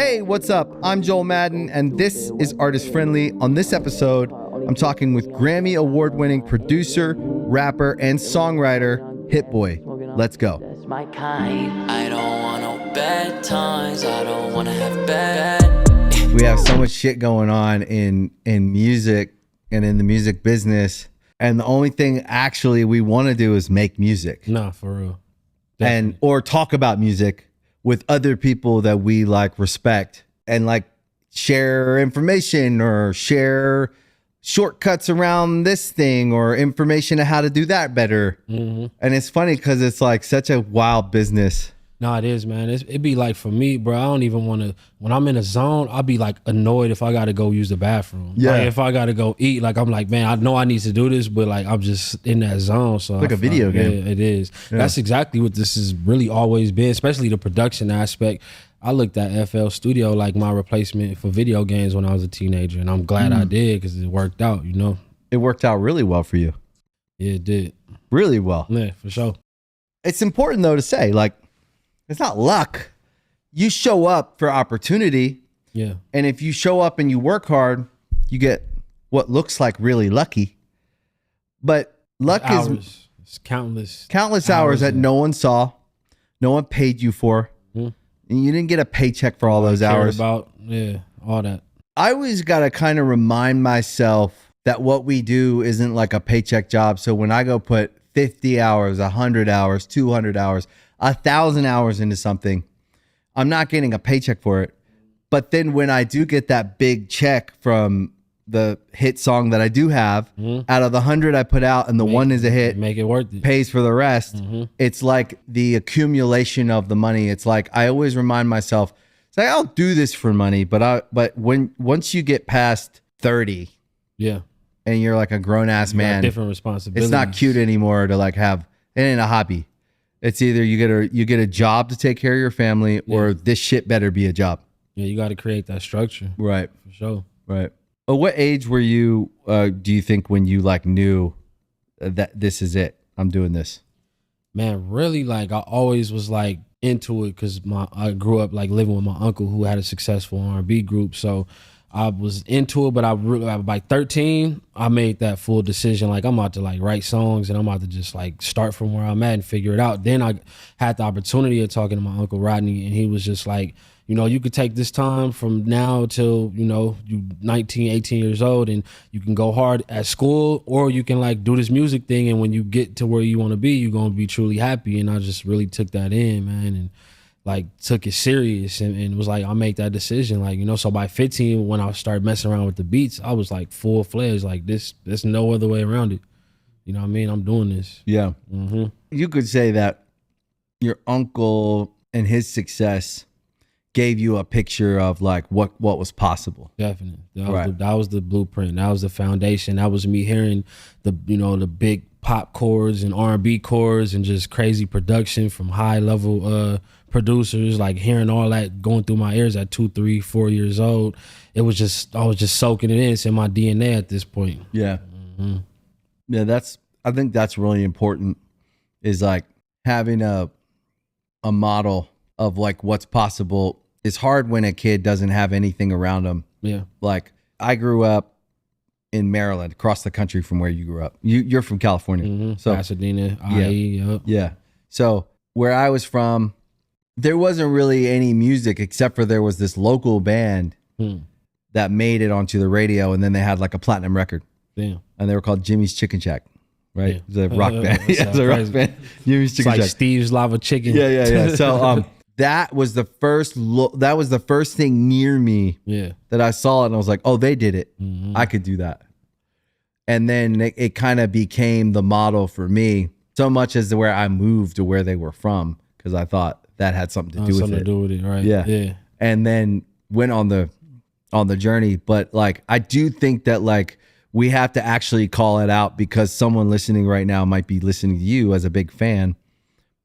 Hey, what's up? I'm Joel Madden, and this is Artist Friendly. On this episode, I'm talking with Grammy Award-winning producer, rapper, and songwriter, Hit Boy. Let's go. That's my kind. I don't want no bad times. I don't want to have bad. We have so much shit going on in music and in the music business, and the only thing actually we want to do is make music. Nah, for real. And or talk about music with other people that we like respect and like share information or share shortcuts around this thing or information on how to do that better. And it's funny because it's like such a wild business. No, it is, man. It'd be like, for me, bro, I don't even want to, when I'm in a zone, I'll be like annoyed if I got to go use the bathroom. Yeah. Like if I got to go eat, like I'm like, man, I know I need to do this, but like I'm just in that zone. So Like a video game. Yeah, it is. Yeah. That's exactly what this has really always been, especially the production aspect. I looked at FL Studio like my replacement for video games when I was a teenager, and I'm glad I did because it worked out, you know? It worked out really well for you. Yeah, it did. Really well. Yeah, for sure. It's important though to say, like, it's not luck. You show up for opportunity. Yeah. And if you show up and you work hard, you get what looks like really lucky. But luck is It's countless hours that no one saw, no one paid you for, Mhm. and you didn't get a paycheck for all those care hours. about, yeah, all that. I always got to kind of remind myself that what we do isn't like a paycheck job. So when I go put 50 hours, 100 hours, 200 hours, 1,000 hours into something, I'm not getting a paycheck for it. But then when I do get that big check from the hit song that I do have, out of the 100 I put out and the one is a hit, Make it worth it. pays for the rest. It's like the accumulation of the money. It's like I always remind myself, it's like I'll do this for money, but once you get past 30 Yeah. and you're like a grown ass You got man, different responsibilities. it's not cute anymore to like have. It ain't a hobby. It's either you get a job to take care of your family, or this shit better be a job. Yeah, you got to create that structure. Right. For sure. Right. What age were you? Do you think when you like knew that this is it? I'm doing this. Man, really, like I always was like into it because I grew up like living with my uncle who had a successful R&B group. So I was into it, but by 13, I made that full decision. Like I'm about to like write songs and I'm about to just like start from where I'm at and figure it out. Then I had the opportunity of talking to my uncle Rodney, and he was just like, you know, you could take this time from now till, you know, you 19, 18 years old, and you can go hard at school, or you can like do this music thing. And when you get to where you want to be, you're going to be truly happy. And I just really took that in, man. And like took it serious and was like, I'll make that decision. Like, you know, so by 15, when I started messing around with the beats, I was like full fledged, like there's no other way around it. You know what I mean? I'm doing this. Yeah. You could say that your uncle and his success gave you a picture of like what was possible. Definitely. That was the blueprint. That was the foundation. That was me hearing the big pop chords and R&B chords and just crazy production from high level producers, like hearing all that going through my ears at 2, 3, 4 years old. I was just soaking it in. It's in my DNA at this point. Yeah. Yeah, I think that's really important, is like having a model of like what's possible. It's hard when a kid doesn't have anything around them. Yeah. Like I grew up in Maryland, across the country from where you grew up. You're from California. So Pasadena, yeah. IE, yep. Yeah. So where I was from, there wasn't really any music except for there was this local band that made it onto the radio, and then they had like a platinum record. Damn. And they were called Jimmy's Chicken Shack. Right? Yeah. It's a rock band. Yeah, it's a rock band. Jimmy's It's Chicken like Shack. Steve's Lava Chicken. Yeah. So that was the first thing near me that I saw it, and I was like, oh, they did it. I could do that. And then it kind of became the model for me, so much as to where I moved to where they were from, because I thought that had something to do with it. Something to do with it, right? Yeah. And then went on the journey. But like, I do think that like we have to actually call it out, because someone listening right now might be listening to you as a big fan,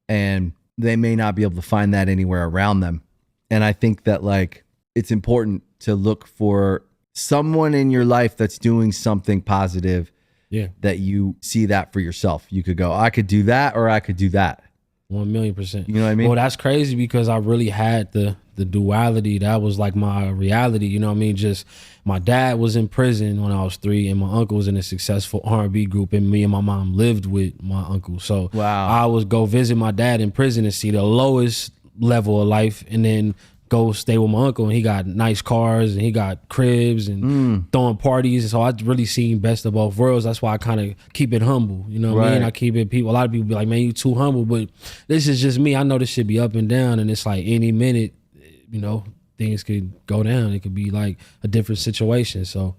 and they may not be able to find that anywhere around them. And I think that like it's important to look for someone in your life that's doing something positive, that you see that for yourself. You could go, I could do that, or I could do that. 1,000,000%. You know what I mean? Well, that's crazy because I really had the duality. That was like my reality. You know what I mean? Just my dad was in prison when I was 3, and my uncle was in a successful R&B group, and me and my mom lived with my uncle. So Wow. I would go visit my dad in prison and see the lowest level of life, and then go stay with my uncle, and he got nice cars and he got cribs and throwing parties. So I really seen best of both worlds. That's why I kind of keep it humble. You know what I mean? Right. I keep it, a lot of people be like, man, you too humble, but this is just me. I know this should be up and down, and it's like any minute, you know, things could go down. It could be like a different situation. So,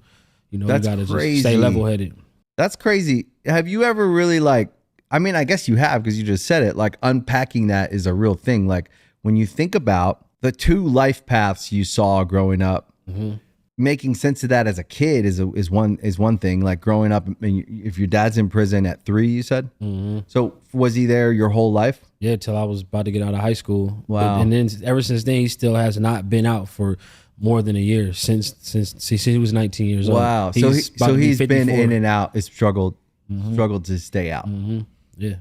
you know, That's you gotta crazy. just stay level-headed. That's crazy. Have you ever really like, I mean, I guess you have because you just said it, like unpacking that is a real thing. Like when you think about the 2 life paths you saw growing up, making sense of that as a kid is one thing. Like growing up, if your dad's in prison at 3, you said, so was he there your whole life? Yeah, till I was about to get out of high school. Wow. And then ever since then, he still has not been out for more than a year since he was 19 years old. Wow. He's So about to be he's been 54. in and out. It's struggled to stay out. Yeah.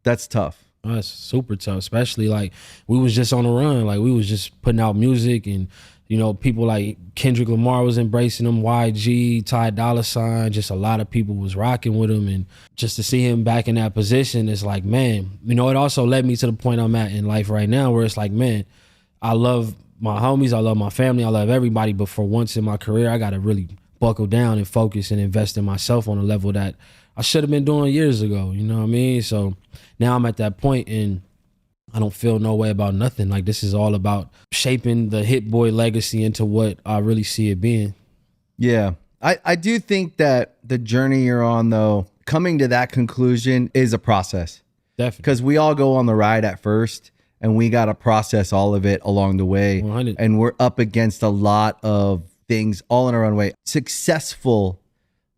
That's tough. That's super tough, especially like we was just on the run. Like we was just putting out music, and you know, people like Kendrick Lamar was embracing him, YG, Ty Dolla $ign, just a lot of people was rocking with him. And just to see him back in that position, it's like, man, you know, it also led me to the point I'm at in life right now where it's like, man, I love my homies, I love my family, I love everybody, but for once in my career, I got to really buckle down and focus and invest in myself on a level that I should have been doing years ago. You know what I mean? So now I'm at that point, and I don't feel no way about nothing. Like this is all about shaping the Hit Boy legacy into what I really see it being. Yeah. I do think that the journey you're on, though, coming to that conclusion is a process. Definitely. Because we all go on the ride at first, and we got to process all of it along the way. 100. And we're up against a lot of things all in our own way. Successful,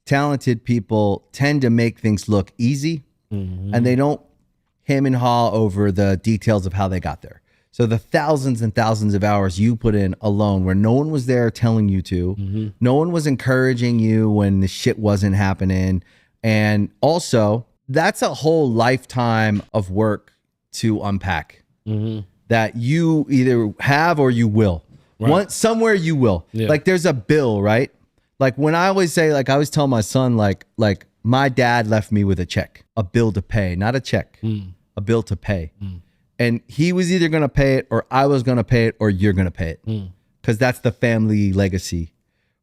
talented people tend to make things look easy, and they don't hem and haw over the details of how they got there. So the thousands and thousands of hours you put in alone, where no one was there telling you to, no one was encouraging you when the shit wasn't happening. And also, that's a whole lifetime of work to unpack that you either have or you will. Right. Somewhere you will. Yeah. Like there's a bill, right? Like when I always say, like I always tell my son, like my dad left me with a check, a bill to pay, not a check, a bill to pay. And he was either going to pay it, or I was going to pay it, or you're going to pay it. Because that's the family legacy,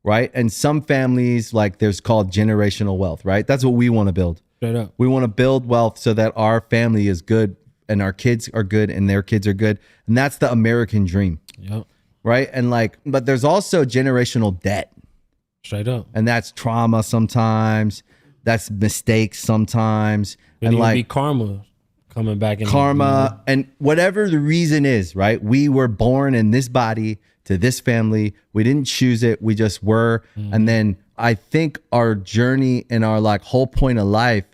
right? And some families, like there's called generational wealth, right? That's what we want to build. Straight up. We want to build wealth so that our family is good and our kids are good and their kids are good. And that's the American dream, Yep. right? And like, but there's also generational debt. Straight up. And that's trauma sometimes. That's mistakes sometimes. And And like like karma coming back in. karma and whatever the reason is, right? We were born in this body to this family. We didn't choose it. We just were. And then I think our journey and our like whole point of life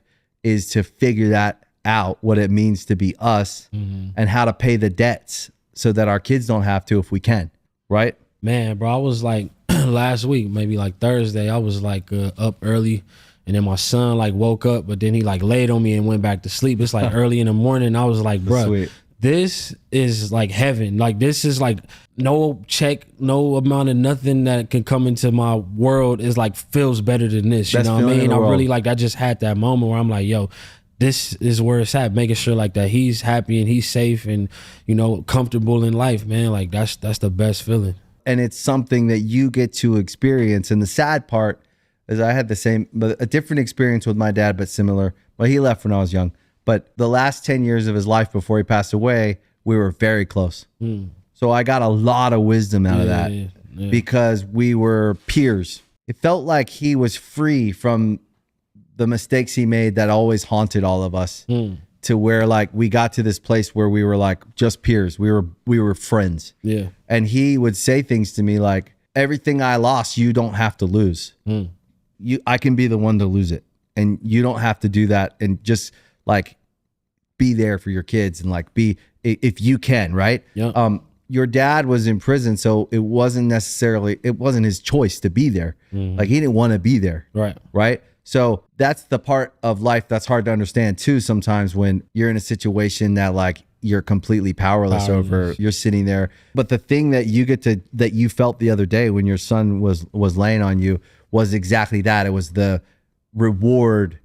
is to figure that out, what it means to be us and how to pay the debts so that our kids don't have to if we can, right? Man, bro, I was like last week, maybe like Thursday, I was like up early, and then my son like woke up, but then he like laid on me and went back to sleep. It's like early in the morning. I was like, bro, Sweet. this is like heaven. Like this is like no check, no amount of nothing that can come into my world is like feels better than this. You Best know what I feeling in mean? the I world. really like I just had that moment where I'm like, yo, this is where it's at, making sure like that he's happy and he's safe and, you know, comfortable in life, man. Like that's the best feeling. And it's something that you get to experience. And the sad part is I had the same, but a different experience with my dad, but similar. Well, he left when I was young. But the last 10 years of his life before he passed away, we were very close. So I got a lot of wisdom out of that because we were peers. It felt like he was free from the mistakes he made that always haunted all of us to where like we got to this place where we were like just peers. We were friends. Yeah. And he would say things to me like, everything I lost, you don't have to lose. I can be the one to lose it. And you don't have to do that. And just like be there for your kids and like be, if you can, right? Yeah. Your dad was in prison, so it wasn't his choice to be there. Like he didn't want to be there. Right. Right. So that's the part of life that's hard to understand too sometimes, when you're in a situation that like you're completely powerless over, you're sitting there. But the thing that you felt the other day when your son was laying on you was exactly that. It was the reward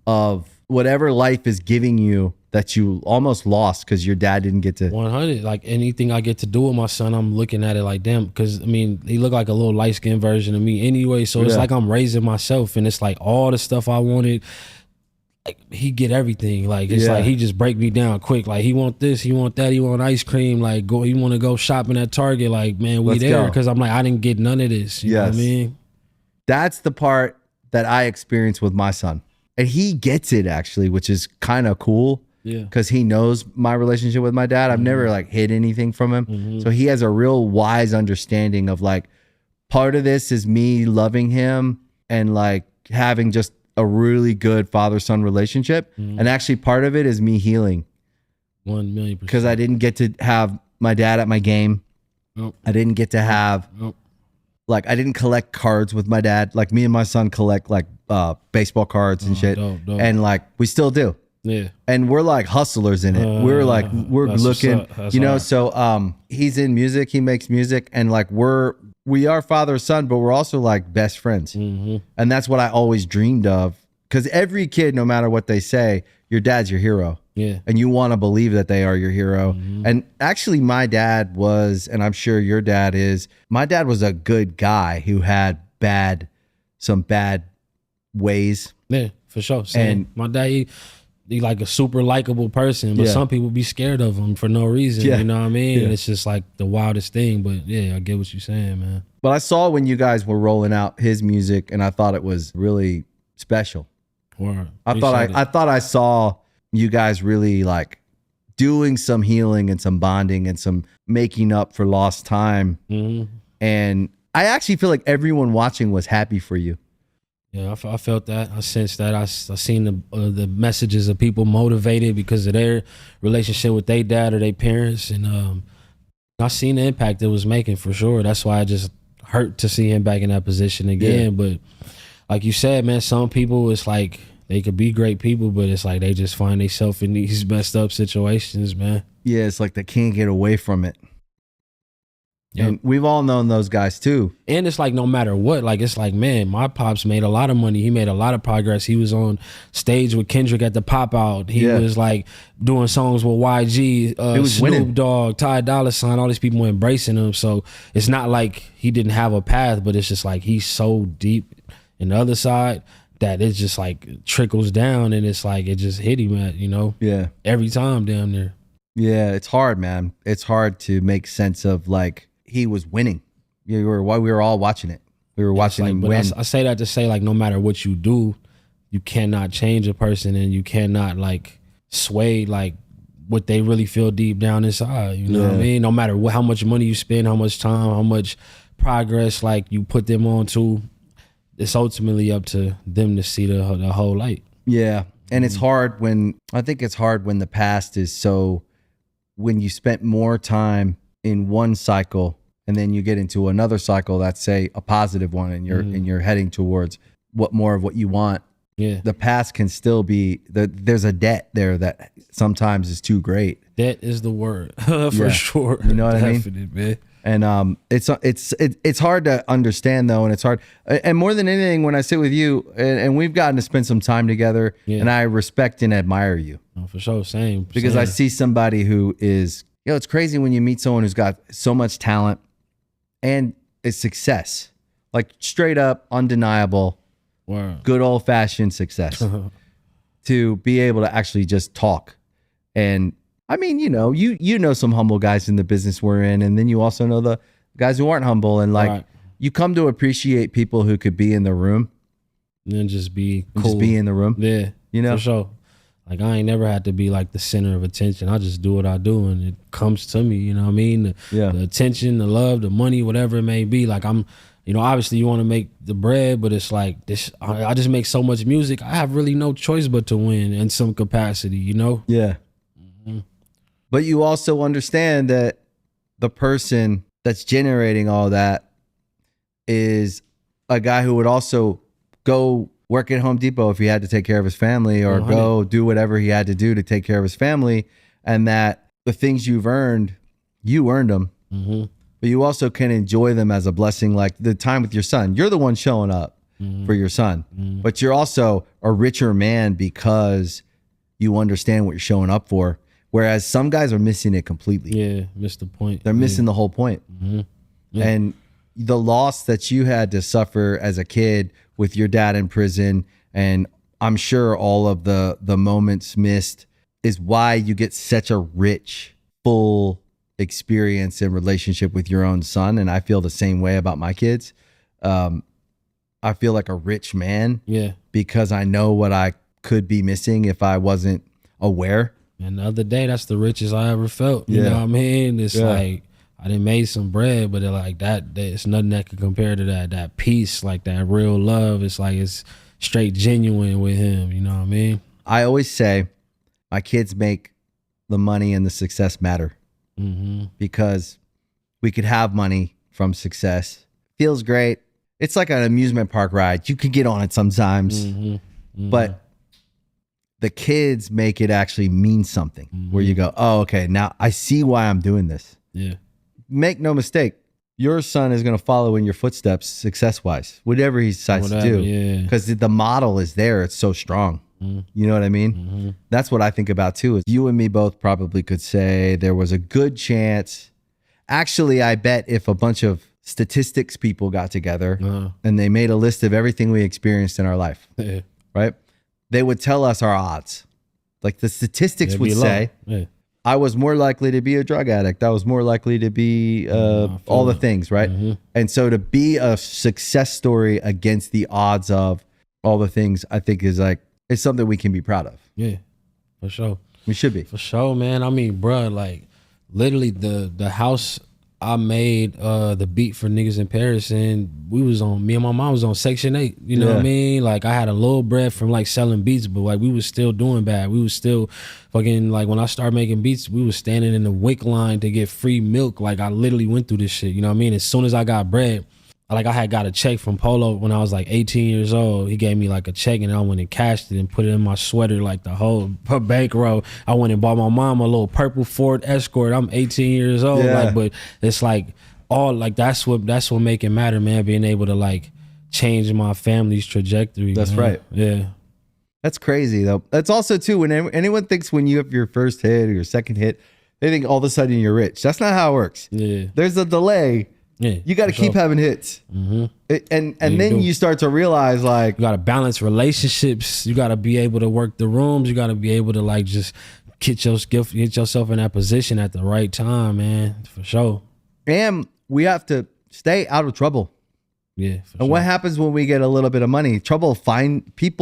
of whatever life is giving you that you almost lost because your dad didn't get to. 100. Like anything I get to do with my son, I'm looking at it like, damn, because I mean, he looked like a little light-skinned version of me anyway. So it's like I'm raising myself, and it's like all the stuff I wanted, like he get everything. Like it's like he just break me down quick. Like he want this, he want that, he want ice cream. Like he want to go shopping at Target. Like, man, we there, because I'm like, I didn't get none of this. You know what I mean? That's the part that I experienced with my son, and he gets it actually, which is kind of cool. Yeah, because he knows my relationship with my dad. I've never like hid anything from him, so he has a real wise understanding of like, part of this is me loving him and like having just a really good father-son relationship, and actually part of it is me healing. 1,000,000%. Because I didn't get to have my dad at my game. Nope. I didn't get to have like, I didn't collect cards with my dad. Like me and my son collect like baseball cards and shit, dope. And like we still do. Yeah, and we're like hustlers in it. We're looking, you know. So he's in music. He makes music, and like we are father son, but we're also like best friends. And that's what I always dreamed of. Because every kid, no matter what they say, your dad's your hero. Yeah, and you want to believe that they are your hero. And actually, my dad was, and I'm sure your dad is. My dad was a good guy who had some bad ways. Yeah, for sure. And my dad. He like a super likable person, but some people be scared of him for no reason. You know what I mean? And it's just like the wildest thing. But yeah, I get what you're saying, man. But I saw when you guys were rolling out his music, and I thought it was really special. I thought I saw you guys really like doing some healing and some bonding and some making up for lost time. And I actually feel like everyone watching was happy for you. Yeah, I felt that. I sensed that. I seen the messages of people motivated because of their relationship with their dad or their parents, and I seen the impact it was making for sure. That's why I just hurt to see him back in that position again. Yeah. But like you said, man, some people, it's like they could be great people, but it's like they just find themselves in these messed up situations, man. Yeah, it's like they can't get away from it. Yep. And we've all known those guys too. And it's like no matter what, like it's like, man, my pops made a lot of money. He made a lot of progress. He was on stage with Kendrick at the Pop Out. He was like doing songs with YG, Snoop Dogg, Ty Dolla $ign, all these people embracing him. So it's not like he didn't have a path, but it's just like he's so deep in the other side that it's just like trickles down, and it's like it just hit him at, you know? Yeah. Every time down there. Yeah, it's hard, man. It's hard to make sense of like, he was winning. We were all watching it. We were watching him win. I say that to say like no matter what you do, you cannot change a person, and you cannot like sway like what they really feel deep down inside. You know what I mean? No matter how much money you spend, how much time, how much progress like you put them on to, it's ultimately up to them to see the whole light. Yeah, and it's hard when the past is so. When you spent more time in one cycle, and then you get into another cycle that's say a positive one, and you're heading towards more of what you want. Yeah, the past can still be there's a debt there that sometimes is too great. Debt is the word for sure. You know what I mean? Man. And it's hard to understand though, and it's hard. And more than anything, when I sit with you, and we've gotten to spend some time together, and I respect and admire you. Oh, for sure, same. Because I see somebody who is. You know, it's crazy when you meet someone who's got so much talent and is success, like straight up, undeniable, good old fashioned success. To be able to actually just talk, and I mean, you know some humble guys in the business we're in, and then you also know the guys who aren't humble, and like you come to appreciate people who could be in the room, and then just be cool, just be in the room. Yeah, you know, for sure. Like I ain't never had to be like the center of attention. I just do what I do, and it comes to me. You know what I mean? The attention, the love, the money, whatever it may be. Like I'm, obviously you want to make the bread, but it's like this. I just make so much music. I have really no choice but to win in some capacity. You know? Yeah. Mm-hmm. But you also understand that the person that's generating all that is a guy who would also go work at Home Depot if he had to take care of his family, or 100. go do whatever he had to do to take care of his family. And that the things you've earned, you earned them. But you also can enjoy them as a blessing, like the time with your son. You're the one showing up for your son, but you're also a richer man because you understand what you're showing up for. Whereas some guys are missing it completely. Yeah, missed the point. They're missing the whole point. And the loss that you had to suffer as a kid with your dad in prison, and I'm sure all of the moments missed, is why you get such a rich, full experience and relationship with your own son. And I feel the same way about my kids. I feel like a rich man because I know what I could be missing if I wasn't aware. And the other day, that's the richest I ever felt. You know what I mean? It's like, I done made some bread, but like that, it's nothing that could compare to that peace, like that real love. It's like, it's straight genuine with him. You know what I mean? I always say my kids make the money and the success matter. Because we could have money from success. Feels great. It's like an amusement park ride. You can get on it sometimes, but the kids make it actually mean something where you go, oh, okay, now I see why I'm doing this. Yeah. Make no mistake, your son is going to follow in your footsteps success-wise, whatever he decides to do. Because the model is there. It's so strong. You know what I mean? That's what I think about too. Is you and me both probably could say there was a good chance. Actually, I bet if a bunch of statistics people got together and they made a list of everything we experienced in our life, right? They would tell us our odds. Like the statistics would say, I was more likely to be a drug addict. I was more likely to be all the things, right? And so to be a success story against the odds of all the things, I think is like, it's something we can be proud of. Yeah, for sure. We should be. For sure, man. I mean, bruh, like literally the house I made the beat for Niggas in Paris, and me and my mom was on Section 8. You know what I mean? Like I had a little bread from like selling beats, but like we was still doing bad. We was still fucking, like when I started making beats, we was standing in the WIC line to get free milk. Like I literally went through this shit. You know what I mean? As soon as I got bread, like I had got a check from Polo when I was like 18 years old. He gave me like a check, and I went and cashed it and put it in my sweater, like the whole bankroll. I went and bought my mom a little purple Ford Escort. I'm 18 years old. Like, but it's like all like that's what make it matter, man. Being able to like change my family's trajectory. That's man. right. Yeah. That's crazy though. That's also too, when anyone thinks when you have your first hit or your second hit, they think all of a sudden you're rich. That's not how it works. Yeah. There's a delay. Yeah, you got to keep having hits, and then you start to realize like you got to balance relationships. You got to be able to work the rooms. You got to be able to like just get yourself in that position at the right time, man. For sure. And we have to stay out of trouble. Yeah. And what happens when we get a little bit of money? People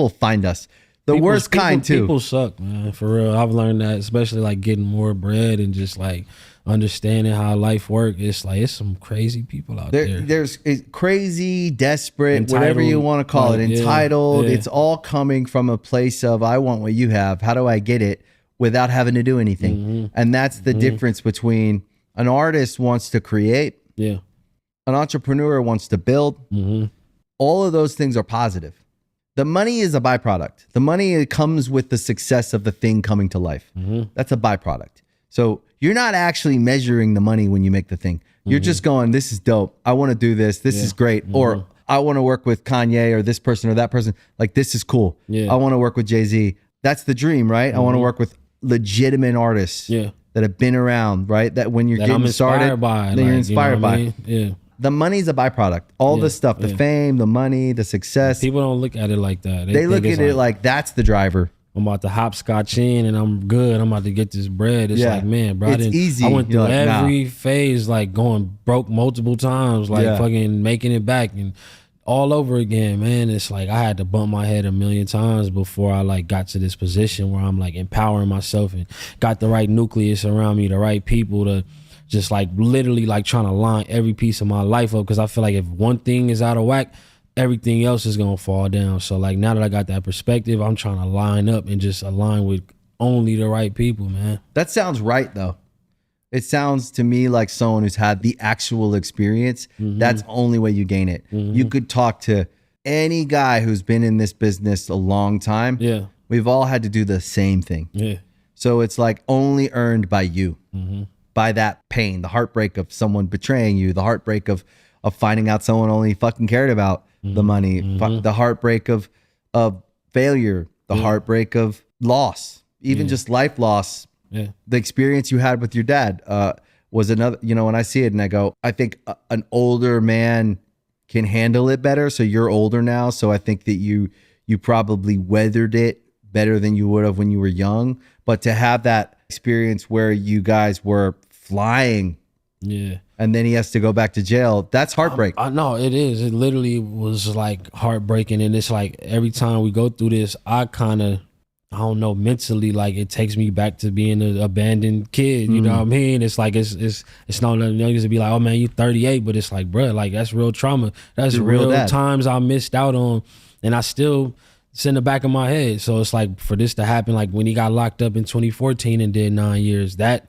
find us. Worst kind too. People suck, man. For real, I've learned that, especially like getting more bread and just like understanding how life works. It's like it's some crazy people out there. There's crazy, desperate, entitled, whatever you want to call it, entitled. It's all coming from a place of I want what you have. How do I get it without having to do anything? And that's the difference between an artist wants to create, an entrepreneur wants to build. All of those things are positive. The money is a byproduct. The money comes with the success of the thing coming to life. That's a byproduct. So you're not actually measuring the money when you make the thing. You're just going, this is dope. I want to do this. This is great. Or I want to work with Kanye or this person or that person. Like, this is cool. I want to work with Jay-Z. That's the dream, right? I want to work with legitimate artists that have been around, right? That when you're getting started, then you're inspired by. Yeah. The money's a byproduct. All the stuff, the fame, the money, the success. People don't look at it like that. They look at it like that's the driver. I'm about to hopscotch in and I'm good. I'm about to get this bread. It's like, man, bro, easy. I went through like, every phase, like going broke multiple times, like fucking making it back and all over again, man. It's like I had to bump my head a million times before I like got to this position where I'm like empowering myself and got the right nucleus around me, the right people to just like literally like trying to line every piece of my life up. Cause I feel like if one thing is out of whack, everything else is gonna fall down. So like now that I got that perspective, I'm trying to line up and just align with only the right people, man. That sounds right though. It sounds to me like someone who's had the actual experience. That's the only way you gain it. You could talk to any guy who's been in this business a long time, Yeah. we've all had to do the same thing. Yeah. So it's like only earned by you, by that pain, the heartbreak of someone betraying you, the heartbreak of finding out someone only fucking cared about the money, the heartbreak of failure, the heartbreak of loss, even just life loss. Yeah. The experience you had with your dad was another, you know, when I see it and I go, I think an older man can handle it better. So you're older now. So I think that you probably weathered it better than you would have when you were young. But to have that experience where you guys were flying, Yeah. and then he has to go back to jail, that's heartbreak. I know it is. It literally was like heartbreaking. And it's like every time we go through this, I don't know, mentally, like it takes me back to being an abandoned kid. You know what I mean? It's like, it's not nothing to be like, oh man, you 38, but it's like, bro, like that's real trauma. That's real dad. times I missed out on. And I still, it's in the back of my head. So it's like for this to happen, like when he got locked up in 2014 and did 9 years, that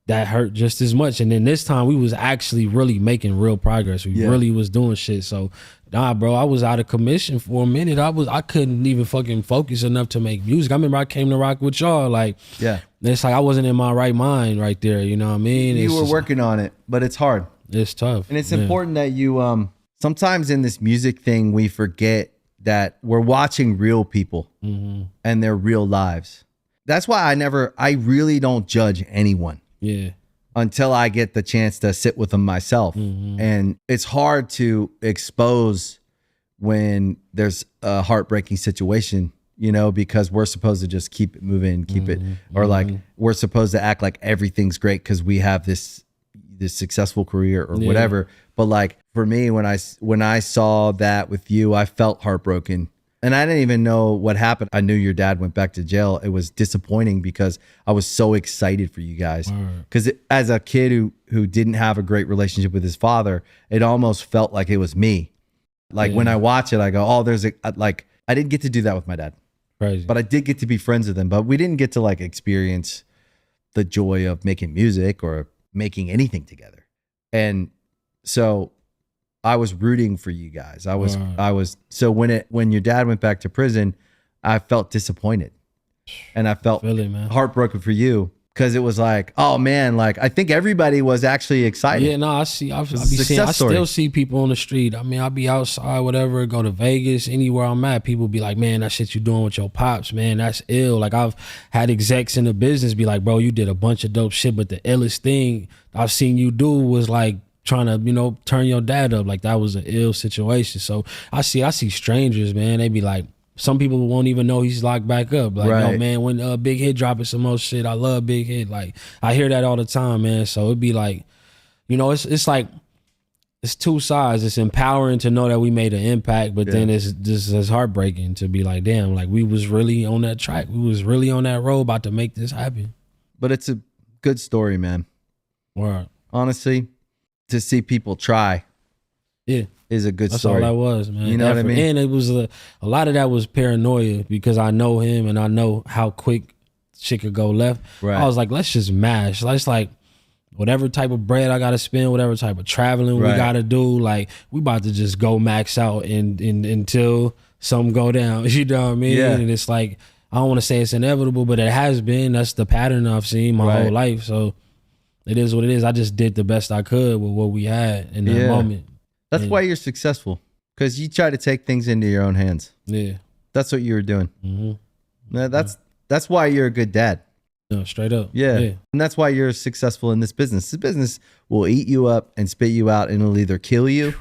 hurt just as much. And then this time we was actually really making real progress. We really was doing shit. So nah, bro, I was out of commission for a minute. I couldn't even fucking focus enough to make music. I remember I came to rock with y'all. Like, it's like I wasn't in my right mind right there. You know what I mean? You It's were just, working on it, but it's hard. it's tough. And it's important that you, sometimes in this music thing, we forget that we're watching real people and their real lives. That's why I really don't judge anyone. Yeah. Until I get the chance to sit with them myself. And it's hard to expose when there's a heartbreaking situation, you know, because we're supposed to just keep it moving, keep it, or like we're supposed to act like everything's great because we have this successful career or whatever. But like for me, when I saw that with you, I felt heartbroken. And I didn't even know what happened. I knew your dad went back to jail. It was disappointing because I was so excited for you guys. Because as a kid who didn't have a great relationship with his father, it almost felt like it was me. Like when I watch it, I go, oh, I didn't get to do that with my dad. Crazy. But I did get to be friends with him. But we didn't get to like experience the joy of making music or making anything together. And so I was rooting for you guys. I was so when your dad went back to prison, I felt disappointed. And I felt heartbroken for you because it was like, oh man, like I think everybody was actually excited. Yeah, no, I still see people on the street. I mean, I'll be outside, whatever, go to Vegas, anywhere I'm at, people be like, man, that shit you doing with your pops, man, that's ill. Like I've had execs in the business be like, bro, you did a bunch of dope shit, but the illest thing I've seen you do was like trying to, you know, turn your dad up. Like that was an ill situation. So I see strangers, man. They be like, some people won't even know he's locked back up. Like, oh man, when Big Hit dropping some more shit, I love Big Hit. Like I hear that all the time, man. So it'd be like, you know, it's like, it's two sides. It's empowering to know that we made an impact, but then it's just as heartbreaking to be like, damn, like we was really on that track. We was really on that road about to make this happen. But it's a good story, man. Word. Honestly, to see people try is a good story. That's all that was, man. You know what I mean? And it was a lot of that was paranoia because I know him and I know how quick shit could go left. Right. I was like, let's just mash. Let's like whatever type of bread I gotta spend, whatever type of traveling we gotta do, like we about to just go max out and until something go down. You know what I mean? Yeah. And it's like, I don't want to say it's inevitable, but it has been. That's the pattern I've seen my whole life. So it is what it is. I just did the best I could with what we had in that moment. That's why you're successful, because you try to take things into your own hands. Yeah. That's what you were doing. That's why you're a good dad. No, straight up. Yeah. And that's why you're successful in this business. This business will eat you up and spit you out, and it'll either kill you,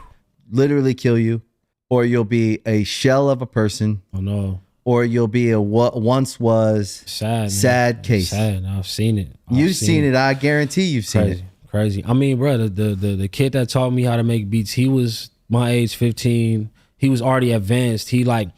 literally kill you, or you'll be a shell of a person. Oh no. Or you'll be a what once was sad case. Sad. I've seen it. You've seen it. I guarantee you've seen it. Crazy. I mean, bro, the kid that taught me how to make beats, he was my age, 15. He was already advanced. He like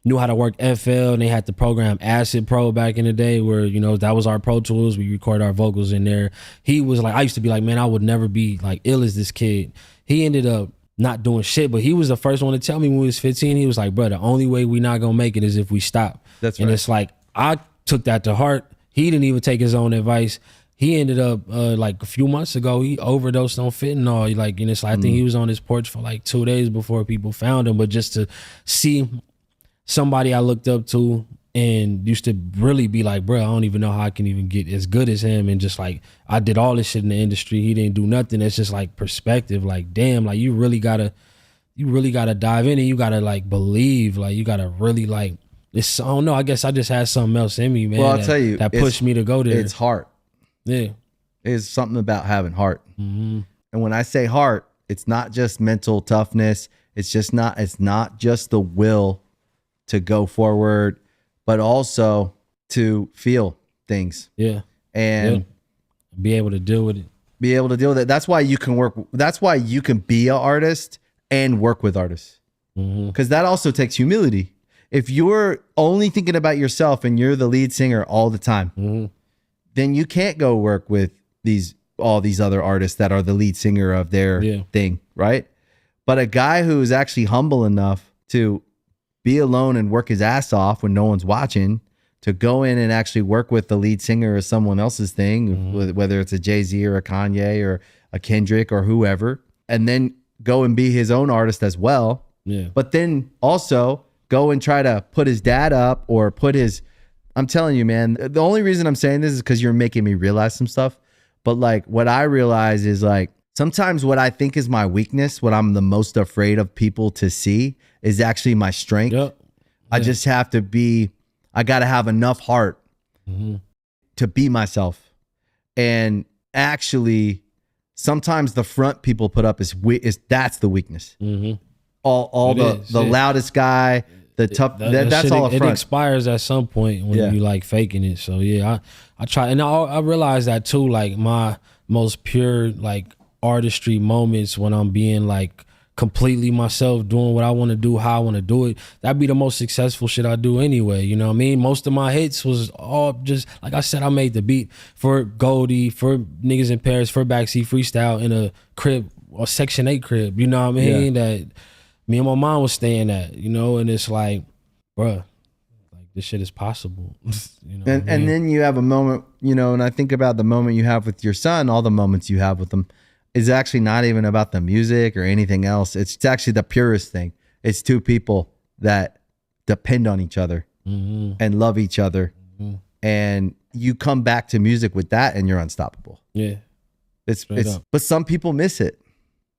knew how to work FL, and they had the program Acid Pro back in the day where, you know, that was our Pro Tools. We recorded our vocals in there. He was like, I used to be like, man, I would never be like ill as this kid. He ended up not doing shit, but he was the first one to tell me when we was 15. He was like, bro, the only way we not gonna make it is if we stop. That's right. And it's like, I took that to heart. He didn't even take his own advice. he ended up like a few months ago, he overdosed on fentanyl. Like, and it's like, I think he was on his porch for like 2 days before people found him. But just to see somebody I looked up to and used to really be like, bro, I don't even know how I can even get as good as him. And just like, I did all this shit in the industry. He didn't do nothing. It's just like perspective. Like, damn, like you really gotta dive in and you gotta like believe. Like you gotta really like, it's, I don't know. I guess I just had something else in me, man. Well, I'll tell you, that pushed me to go there. It's heart. Yeah. It's something about having heart. And when I say heart, it's not just mental toughness. It's not just the will to go forward, but also to feel things. Yeah. And be able to deal with it. That's why you can be an artist and work with artists. Because that also takes humility. If you're only thinking about yourself and you're the lead singer all the time, then you can't go work with all these other artists that are the lead singer of their thing, right? But a guy who is actually humble enough to be alone and work his ass off when no one's watching, to go in and actually work with the lead singer of someone else's thing, whether it's a Jay-Z or a Kanye or a Kendrick or whoever, and then go and be his own artist as well. Yeah. But then also go and try to put his dad up or put his... I'm telling you, man, the only reason I'm saying this is because you're making me realize some stuff. But like what I realize is like sometimes what I think is my weakness, what I'm the most afraid of people to see is actually my strength. Yep. I just have to I got to have enough heart to be myself. And actually sometimes the front people put up is that's the weakness. All the loudest guy, the tough, that's all a front. It expires at some point when you like faking it. So yeah, I try, and I realize that too. Like my most pure like artistry moments when I'm being like completely myself, doing what I want to do, how I want to do it. That'd be the most successful shit I do anyway. You know what I mean? Most of my hits was all just, like I said, I made the beat for Goldie, for Niggas in Paris, for Backseat Freestyle in a crib, or Section 8 crib. You know what I mean? That me and my mom was staying at, you know, and it's like, bruh, like this shit is possible. You know and then you have a moment, you know, and I think about the moment you have with your son, all the moments you have with them is actually not even about the music or anything else. It's actually the purest thing. It's two people that depend on each other and love each other. And you come back to music with that and you're unstoppable. Yeah. But some people miss it.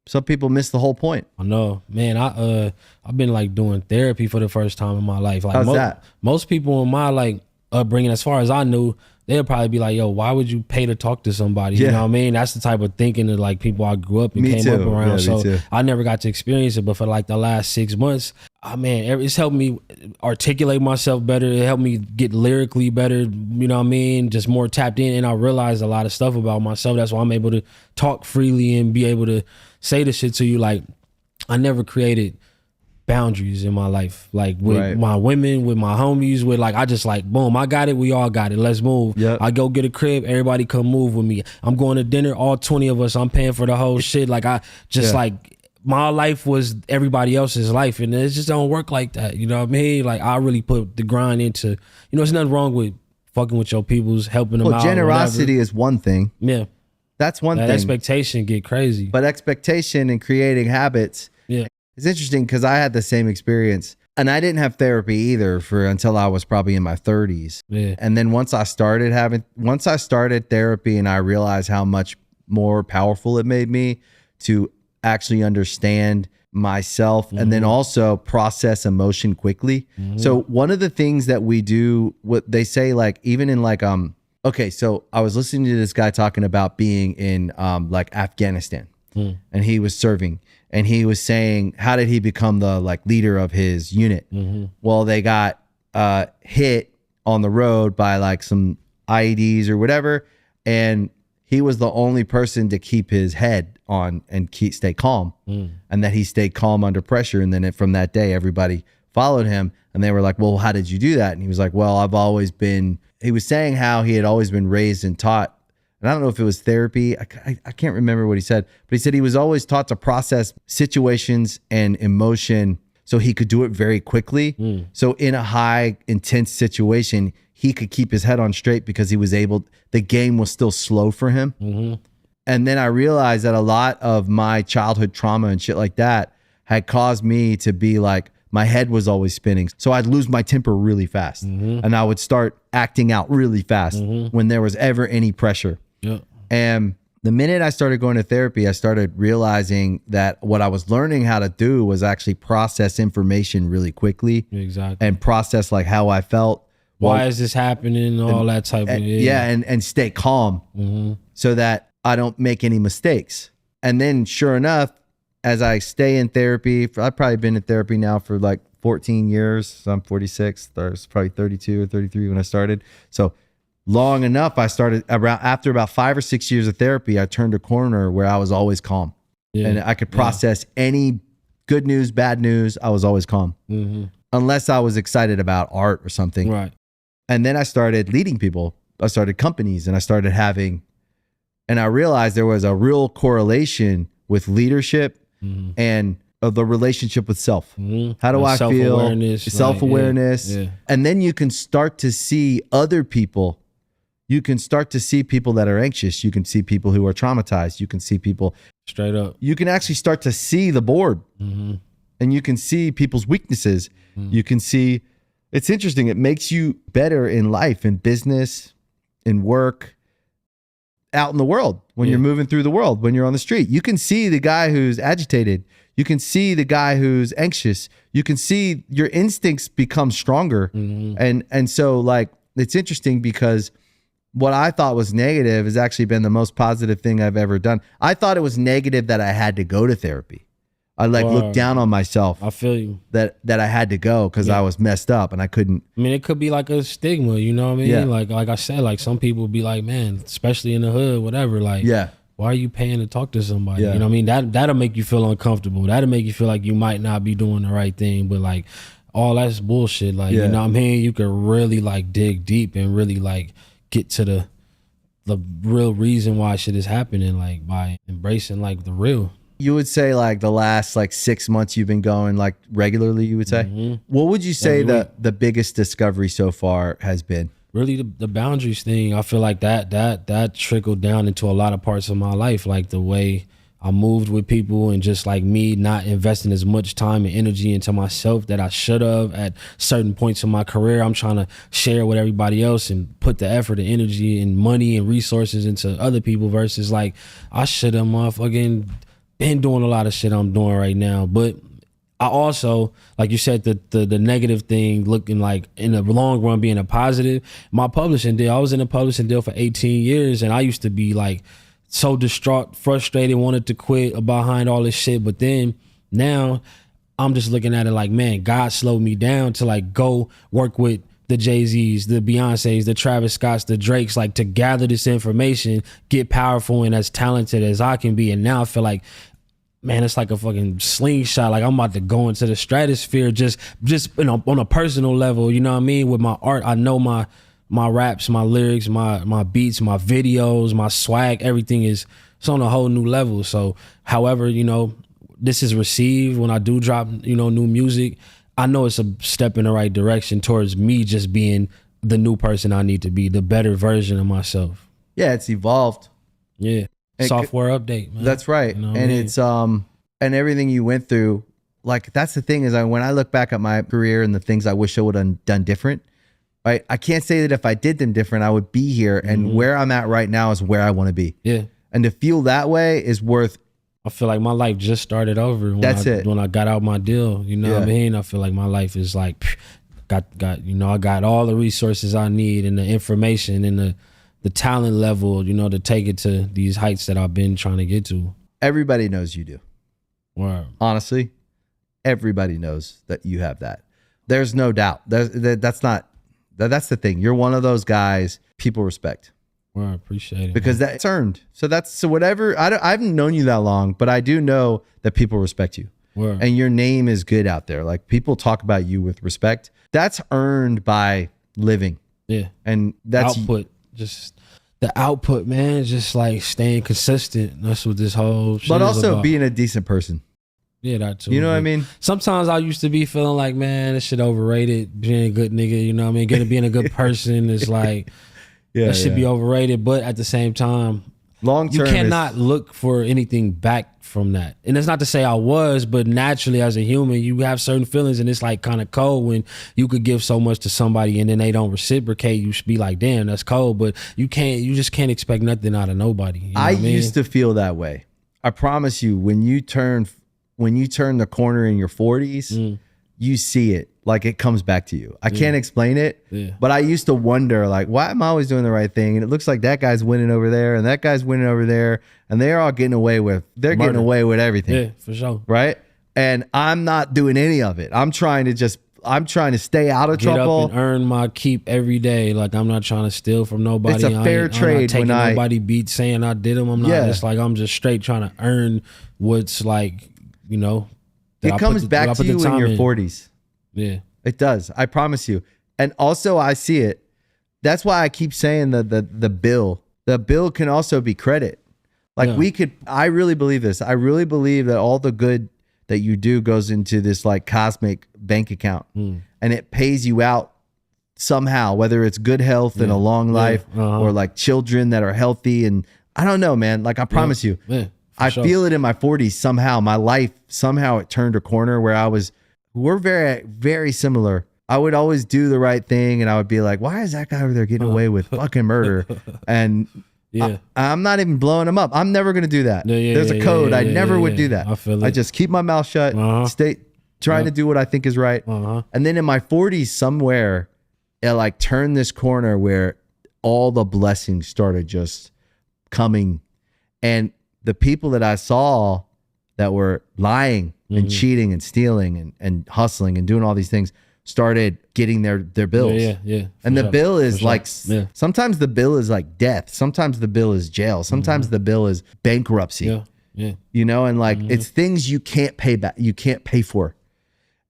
Some people miss the whole point. I know, man. I've been like doing therapy for the first time in my life. Like how's that? Most people in my like upbringing, as far as I knew, they'll probably be like, yo, why would you pay to talk to somebody? You know what I mean? That's the type of thinking that like people I grew up and came up around. So I never got to experience it. But for like the last 6 months, man, it's helped me articulate myself better. It helped me get lyrically better. You know what I mean? Just more tapped in. And I realized a lot of stuff about myself. That's why I'm able to talk freely and be able to say the shit to you. Like, I never created boundaries in my life, like with my women, with my homies, with like, I just like, boom, I got it, we all got it, let's move. I go get a crib, everybody come move with me. I'm going to dinner, all 20 of us, I'm paying for the whole shit. Like I just like, my life was everybody else's life, and it just don't work like that. You know what I mean? Like I really put the grind into, you know, there's nothing wrong with fucking with your peoples, helping them out. Generosity is one thing. Yeah. That's one thing. Expectation get crazy. But expectation and creating habits. Yeah. It's interesting because I had the same experience, and I didn't have therapy either until I was probably in my 30s. Yeah. And then once I started therapy and I realized how much more powerful it made me to actually understand myself and then also process emotion quickly. So one of the things that we do, what they say, like even in like, okay, so I was listening to this guy talking about being in like Afghanistan and he was serving. And he was saying, how did he become the like leader of his unit? Well, they got hit on the road by like some IEDs or whatever. And he was the only person to keep his head on and stay calm. And that he stayed calm under pressure. And then from that day, everybody followed him. And they were like, well, how did you do that? And he was like, well, he was saying how he had always been raised and taught. And I don't know if it was therapy. I can't remember what he said, but he said he was always taught to process situations and emotion so he could do it very quickly. So in a high intense situation, he could keep his head on straight because he was able, the game was still slow for him. And then I realized that a lot of my childhood trauma and shit like that had caused me to be like, my head was always spinning. So I'd lose my temper really fast. And I would start acting out really fast when there was ever any pressure. And the minute I started going to therapy, I started realizing that what I was learning how to do was actually process information really quickly. And process like how I felt. Why is this happening? All that type of and stay calm so that I don't make any mistakes. And then sure enough, as I stay in therapy, I've probably been in therapy now for like 14 years. So I'm 46. I was probably 32 or 33 when I started. So long enough, I started after about 5 or 6 years of therapy, I turned a corner where I was always calm. And I could process any good news, bad news. I was always calm. Unless I was excited about art or something. Right. And then I started leading people. I started companies and I started having, and I realized there was a real correlation with leadership and the relationship with self. How do I feel? Self-awareness. And then you can start to see other people. You can start to see people that are anxious. You can see people who are traumatized. You can see people straight up. You can actually start to see the board and you can see people's weaknesses. You can see, it's interesting. It makes you better in life, in business, in work, out in the world, when you're moving through the world, when you're on the street. You can see the guy who's agitated. You can see the guy who's anxious. You can see your instincts become stronger. And so like, it's interesting because what I thought was negative has actually been the most positive thing I've ever done. I thought it was negative that I had to go to therapy. I looked down on myself. I feel you. That I had to go because I was messed up and I couldn't. I mean, it could be like a stigma, you know what I mean? Like I said, like some people be like, man, especially in the hood, whatever, like, why are you paying to talk to somebody? You know what I mean? That'll make you feel uncomfortable. That'll make you feel like you might not be doing the right thing, but like all that's bullshit. Like, you know what I mean? You could really like dig deep and really like get to the real reason why shit is happening, like by embracing like the real. You would say like the last like 6 months you've been going like regularly, you would say? What would you say the biggest discovery so far has been? Really the boundaries thing. I feel like that trickled down into a lot of parts of my life, like the way I moved with people and just like me not investing as much time and energy into myself that I should have at certain points in my career. I'm trying to share with everybody else and put the effort and energy and money and resources into other people versus like I should have motherfucking been doing a lot of shit I'm doing right now. But I also, like you said, the negative thing looking like in the long run being a positive. My publishing deal, I was in a publishing deal for 18 years and I used to be like so distraught, frustrated, wanted to quit behind all this shit. But then now I'm just looking at it like, man, God slowed me down to like go work with the Jay-Z's, the Beyoncé's, the Travis Scott's, the Drake's, like to gather this information, get powerful and as talented as I can be. And now I feel like, man, it's like a fucking slingshot. Like I'm about to go into the stratosphere just you know, on a personal level, you know what I mean? With my art, I know my raps, my lyrics, my beats, my videos, my swag, everything it's on a whole new level. So however, you know, this is received when I do drop, you know, new music, I know it's a step in the right direction towards me just being the new person I need to be, the better version of myself. Yeah, it's evolved. Yeah. Software update, man. That's right. You know and it's and everything you went through, like that's the thing is when I look back at my career and the things I wish I would have done different, right? I can't say that if I did them different, I would be here. And where I'm at right now is where I want to be. Yeah. And to feel that way is worth. I feel like my life just started over when I got out my deal. You know what I mean? I feel like my life is like got you know, I got all the resources I need and the information and the talent level, you know, to take it to these heights that I've been trying to get to. Everybody knows you do. Wow. Honestly, everybody knows that you have that. There's no doubt. That's the thing. You're one of those guys people respect. Well, I appreciate it. Because that's earned. So whatever, I haven't known you that long, but I do know that people respect you. Word. And your name is good out there. Like people talk about you with respect. That's earned by living. Yeah. And that's output. Just the output, man. Just like staying consistent. That's what this whole shit But also is about. being a decent person. Yeah, that too. You know what I But mean? sometimes I used to be feeling like, man, this shit overrated. Being a good nigga, you know what I mean? Being a good person is like, Yeah, that should be overrated. But at the same time, long you term. cannot look for anything back from that. And it's not to say I was, but naturally as a human, you have certain feelings, and it's like kind of cold when you could give so much to somebody and then they don't reciprocate. You should be like, damn, that's cold. But you just can't expect nothing out of nobody. You know I what mean? used to feel that way. I promise you, when you turn the corner in your 40s, you see it. Like it comes back to you. I can't explain it, but I used to wonder, like, why am I always doing the right thing? And it looks like that guy's winning over there and that guy's winning over there, and they're all getting away with everything. Yeah, for sure. Right? And I'm not doing any of it. I'm trying to stay out of Get trouble. up and earn my keep every day. Like I'm not trying to steal from nobody. It's a fair trade. I'm not taking nobody beat saying I did them. I'm not. It's like I'm just straight trying to earn what's like, you know. It comes back to you in your 40s. Yeah, it does. I promise you. And also, I see it. That's why I keep saying the bill. The bill can also be credit. Like I really believe this. I really believe that all the good that you do goes into this like cosmic bank account, and it pays you out somehow, whether it's good health and a long life or like children that are healthy. And I don't know, man. Like I promise you, I feel it in my 40s somehow. My life, somehow it turned a corner where we're very, very similar. I would always do the right thing, and I would be like, why is that guy over there getting away with fucking murder? And I'm not even blowing him up. I'm never going to do that. There's a code. I never would do that. I feel it. I just keep my mouth shut, stay trying to do what I think is right. And then in my 40s somewhere, it like turned this corner where all the blessings started just coming. And the people that I saw that were lying and cheating and stealing and hustling and doing all these things started getting their bills. Yeah. And the bill is like, sometimes the bill is like death. Sometimes the bill is jail. Sometimes the bill is bankruptcy. Yeah. You know, and like it's things you can't pay back. You can't pay for.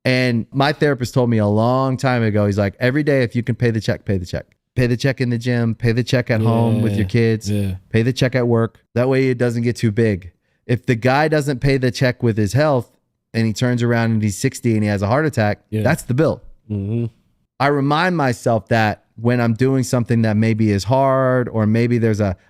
And my therapist told me a long time ago, he's like, every day, if you can pay the check, pay the check. Pay the check in the gym, pay the check at home with your kids, pay the check at work. That way it doesn't get too big. If the guy doesn't pay the check with his health and he turns around and he's 60 and he has a heart attack, that's the bill. I remind myself that when I'm doing something that maybe is hard, or maybe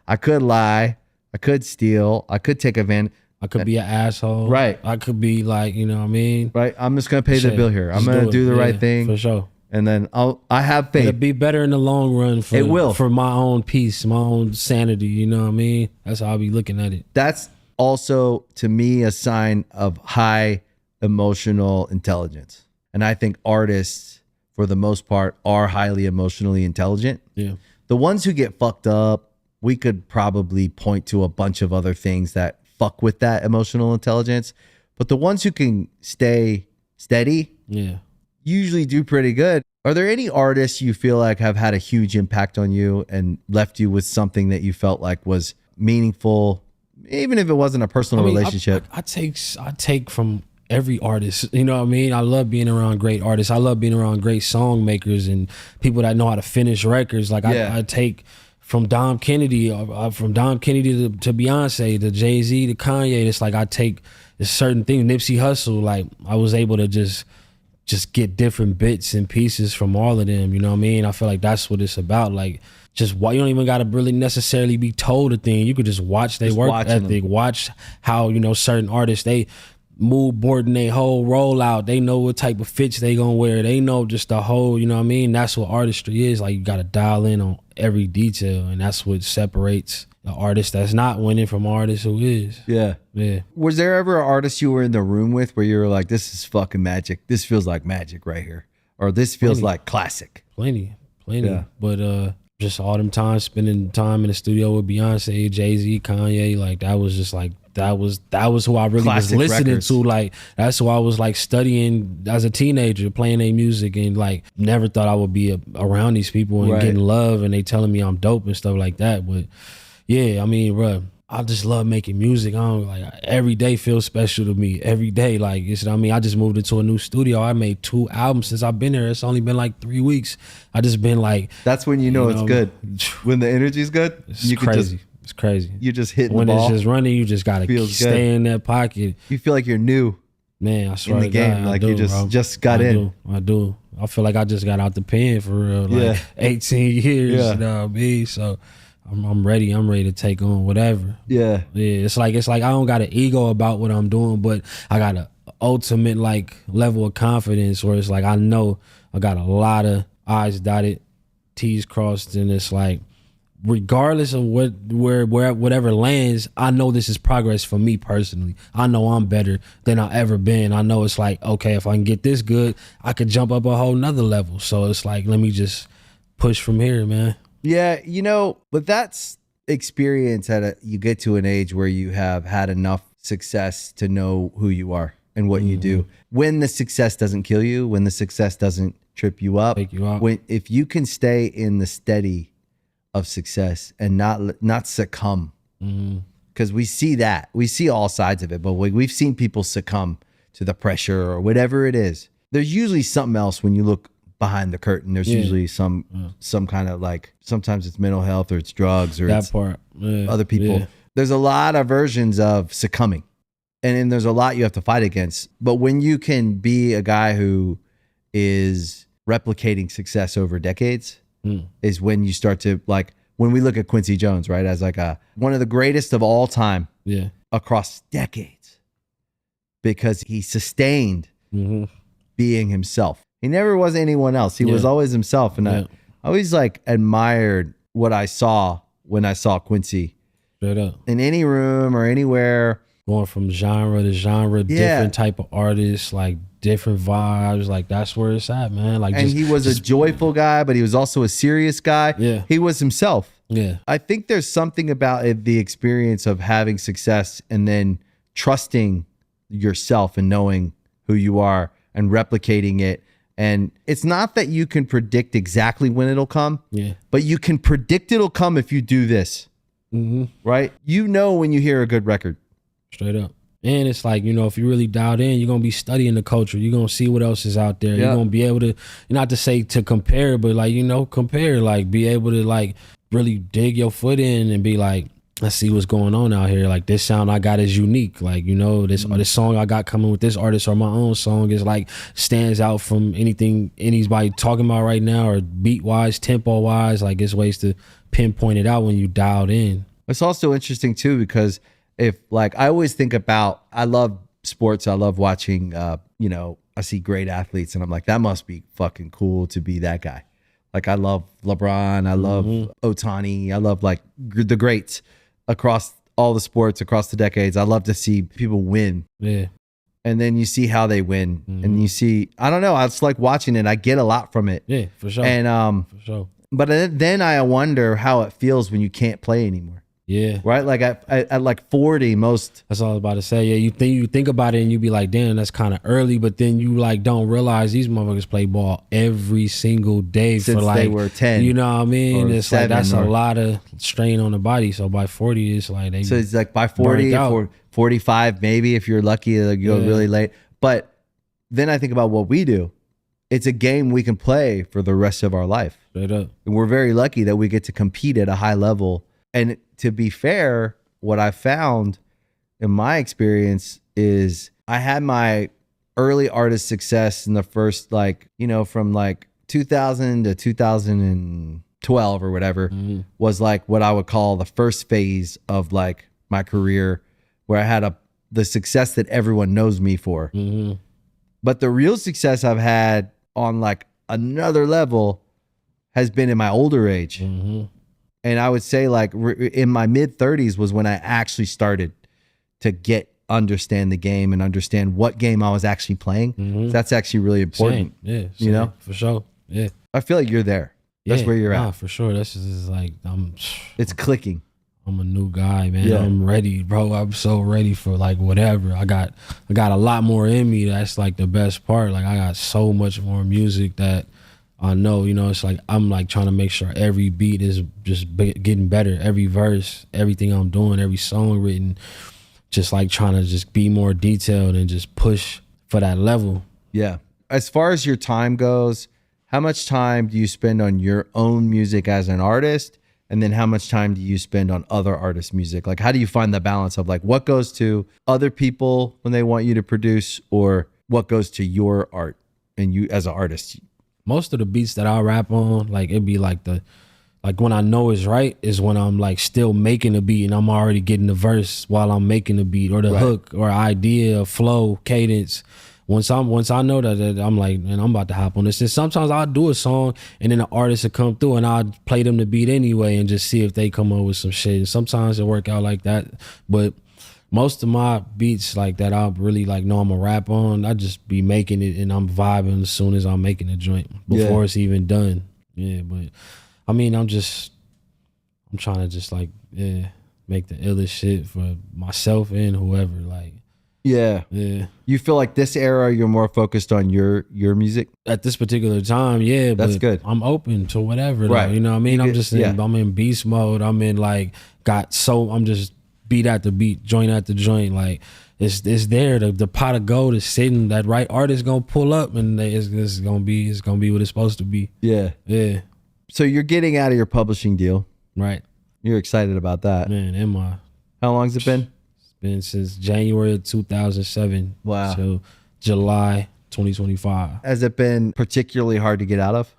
I could lie, I could steal, I could take advantage. I could be an asshole. Right. I could be like, you know what I mean? Right. I'm just going to pay the bill here. I'm going to do the right thing. For sure. And then I have faith. It'll be better in the long run for my own peace, my own sanity. You know what I mean? That's how I'll be looking at it. That's also, to me, a sign of high emotional intelligence. And I think artists, for the most part, are highly emotionally intelligent. Yeah. The ones who get fucked up, we could probably point to a bunch of other things that fuck with that emotional intelligence. But the ones who can stay steady, usually do pretty good. Are there any artists you feel like have had a huge impact on you and left you with something that you felt like was meaningful, even if it wasn't a personal relationship? I take from every artist, you know what I mean? I love being around great artists. I love being around great song makers and people that know how to finish records. Like I take from Dom Kennedy, to Beyonce, to Jay-Z, to Kanye. It's like I take a certain thing, Nipsey Hussle. Like I was able to just get different bits and pieces from all of them. You know what I mean? I feel like that's what it's about. Like just you don't even got to really necessarily be told a thing. You could just watch their work ethic, watch how, you know, certain artists, they mood boarding their whole rollout. They know what type of fits they gonna wear. They know just the whole, you know what I mean? That's what artistry is. Like you got to dial in on every detail, and that's what separates the artist that's not winning from artist who is. Yeah. Was there ever an artist you were in the room with where you were like, this is fucking magic. This feels like magic right here. Or this feels like classic. Plenty. Yeah. But just all them times spending time in the studio with Beyonce, Jay-Z, Kanye, like that was just like, that was who I really classic was listening records. to. Like that's who I was like studying as a teenager, playing their music, and like never thought I would be around these people and getting love, and they telling me I'm dope and stuff like that. But yeah, I mean, bro, I just love making music. Every day feels special to me. Every day, like, you know what I mean? I just moved into a new studio. I made 2 albums since I've been there. It's only been like 3 weeks. I just been like, that's when you know it's good. When the energy's good, it's crazy. It's crazy. You just hitting when the ball. it's just running, you just gotta stay in that pocket. You feel like you're new. Man, I swear in the to game? God, Like I you do, bro. just got I in. I do. I feel like I just got out the pen for real. Like 18 years, you know what I mean? So I'm ready. I'm ready to take on whatever. Yeah. It's like I don't got an ego about what I'm doing, but I got a ultimate like level of confidence where it's like I know I got a lot of I's dotted, T's crossed, and it's like regardless of whatever lands, I know this is progress for me personally. I know I'm better than I ever been. I know it's like, okay, if I can get this good, I could jump up a whole nother level. So it's like, let me just push from here, man. Yeah, you know, but that's experience you get to an age where you have had enough success to know who you are and what you do. When the success doesn't kill you, when the success doesn't trip you up, Take you out. If you can stay in the steady of success and not succumb, because we see all sides of it, but we've seen people succumb to the pressure or whatever it is. There's usually something else when you look behind the curtain. There's usually some kind of like, sometimes it's mental health or it's drugs or That it's part. Yeah. other people. Yeah. There's a lot of versions of succumbing, and then there's a lot you have to fight against. But when you can be a guy who is replicating success over decades, is when you start to, like, when we look at Quincy Jones, right, as like one of the greatest of all time across decades, because he sustained being himself. He never was anyone else. He was always himself. And I always like admired what I saw when I saw Quincy. Straight up. In any room or anywhere. Going from genre to genre, different type of artists, like different vibes. Like that's where it's at, man. Like, and he was a joyful guy, but he was also a serious guy. Yeah. He was himself. Yeah. I think there's something about the experience of having success and then trusting yourself and knowing who you are and replicating it. And it's not that you can predict exactly when it'll come, but you can predict it'll come if you do this, right? You know when you hear a good record. Straight up. And it's like, you know, if you really dialed in, you're going to be studying the culture. You're going to see what else is out there. You're going to be able to, not to say to compare, but like, you know, compare, like be able to like really dig your foot in and be like, let's see what's going on out here. Like this sound I got is unique. Like, you know, this song I got coming with this artist or my own song is like stands out from anything anybody talking about right now, or beat wise, tempo wise. Like it's ways to pinpoint it out when you dialed in. It's also interesting too, because if like, I always think about, I love sports. I love watching, you know, I see great athletes and I'm like, that must be fucking cool to be that guy. Like I love LeBron. I love Ohtani. I love like the greats across all the sports, across the decades. I love to see people win. Yeah. And then you see how they win. And you see, I don't know, it's like watching it. I get a lot from it. Yeah, for sure. And for sure. But then I wonder how it feels when you can't play anymore. Yeah. Right? Like at like 40, most. That's all I was about to say. Yeah, you think about it and you be like, damn, that's kind of early. But then you like don't realize these motherfuckers play ball every single day Since for like they were 10. You know what I mean? It's like that's a or, lot of strain on the body. So by 40, it's like so it's like by 40, 45, maybe if you're lucky, like you go really late. But then I think about what we do. It's a game we can play for the rest of our life. Straight up. And we're very lucky that we get to compete at a high level. And to be fair, what I found in my experience is I had my early artist success in the first, like, you know, from like 2000 to 2012 or whatever was like what I would call the first phase of like my career, where I had the success that everyone knows me for. But the real success I've had on like another level has been in my older age. And I would say like in my mid 30s was when I actually started to understand the game and understand what game I was actually playing. So that's actually really important. Same. Yeah. You know? For sure. Yeah. I feel like you're there. That's where you're at. For sure. That's just like, it's clicking. I'm a new guy, man. Yeah. I'm ready, bro. I'm so ready for like whatever. I got a lot more in me. That's like the best part. Like I got so much more music that I know, you know, it's like I'm like trying to make sure every beat is just getting better. Every verse, everything I'm doing, every song written, just like trying to just be more detailed and just push for that level. Yeah. As far as your time goes, how much time do you spend on your own music as an artist? And then how much time do you spend on other artists' music? Like, how do you find the balance of like what goes to other people when they want you to produce, or what goes to your art and you as an artist? Most of the beats that I rap on, like it'd be like when I know it's right is when I'm like still making a beat and I'm already getting the verse while I'm making the beat, or the hook or idea, flow, cadence. Once I know that I'm like, man, I'm about to hop on this. And sometimes I'll do a song and then the artist will come through and I'll play them the beat anyway and just see if they come up with some shit. And sometimes it work out like that. But most of my beats like that I really like know I'm a rap on, I just be making it and I'm vibing as soon as I'm making the joint before it's even done. Yeah, but I mean, I'm trying to just like, make the illest shit for myself and whoever. Like, yeah. You feel like this era you're more focused on your music at this particular time? Yeah, that's but good. I'm open to whatever. Right. Though, you know what I mean? I'm just I'm in beast mode. I'm in like I'm just beat at the beat, joint at the joint. Like it's there. The pot of gold is sitting. That right artist gonna pull up and it's gonna be what it's supposed to be. Yeah. Yeah. So you're getting out of your publishing deal. Right. You're excited about that. Man, am I? How long's it been? Been since January of 2007. Wow. Till July 2025. Has it been particularly hard to get out of?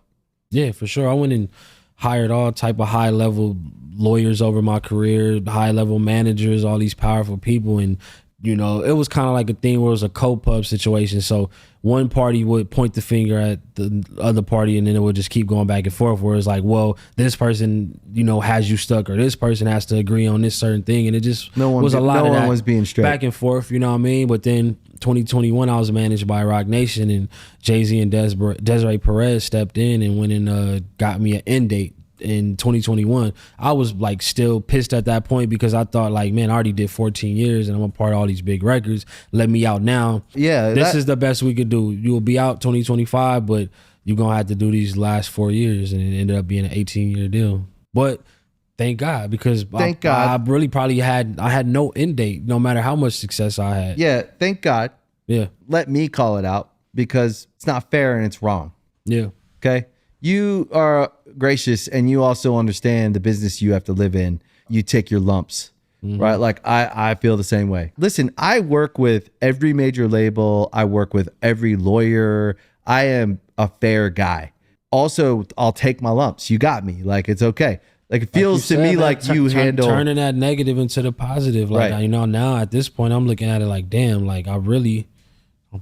Yeah, for sure. I went and hired all type of high level lawyers over my career, high level managers, all these powerful people. And, you know, it was kind of like a thing where it was a co-pub situation. So one party would point the finger at the other party and then it would just keep going back and forth where it's like, well, this person, you know, has you stuck, or this person has to agree on this certain thing. And it just was a lot of that was being straight back and forth, you know what I mean? But then 2021, I was managed by Roc Nation, and Jay-Z and Desiree Perez stepped in and went and got me an end date. In 2021, I was like still pissed at that point because I thought like, man, I already did 14 years and I'm a part of all these big records. Let me out now. Yeah. This is the best we could do. You will be out 2025, but you're going to have to do these last 4 years. And it ended up being an 18-year deal. But thank God, because I really probably had no end date, no matter how much success I had. Yeah. Thank God. Yeah. Let me call it out because it's not fair and it's wrong. Yeah. Okay. You are gracious and you also understand the business you have to live in. You take your lumps, right? Like I feel the same way. Listen, I work with every major label. I work with every lawyer. I am a fair guy. Also, I'll take my lumps. You got me. Like, it's okay. Like, it feels to me like you handle turning that negative into the positive. Like, right. you know, now at this point, I'm looking at it like, damn, like I'm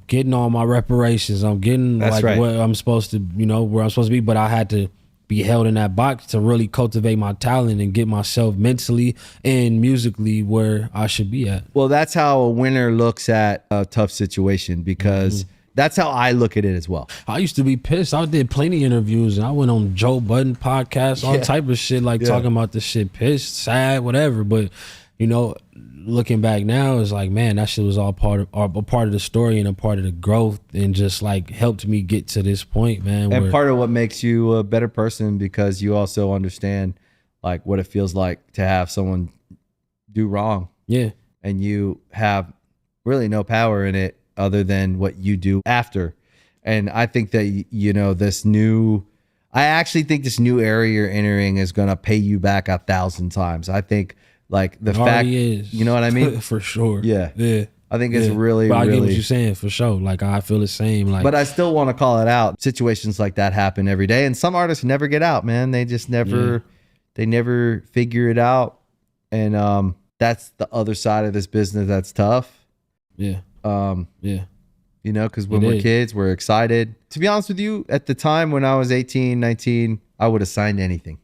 getting all my reparations. I'm getting what I'm supposed to, you know, where I'm supposed to be. But I had to be held in that box to really cultivate my talent and get myself mentally and musically where I should be at. Well, that's how a winner looks at a tough situation, because that's how I look at it as well. I used to be pissed. I did plenty of interviews and I went on Joe Budden podcast, all type of shit, like talking about this shit, pissed, sad, whatever. But, you know, looking back now, it's like, man, that shit was all a part of the story and a part of the growth, and just like helped me get to this point, man. And part of what makes you a better person, because you also understand like what it feels like to have someone do wrong. Yeah. And you have really no power in it other than what you do after. And I think that, you know, I actually think this new area you're entering is going to pay you back 1,000 times. I think like the fact, you know what I mean? For sure. Yeah. Yeah. I think it's really, but I really. get what you're saying, for sure. Like, I feel the same. Like, but I still want to call it out. Situations like that happen every day, and some artists never get out, man. They just never, they never figure it out, and that's the other side of this business that's tough. Yeah. Yeah. You know, because when we're kids, we're excited. To be honest with you, at the time when I was 18, 19, I would have signed anything.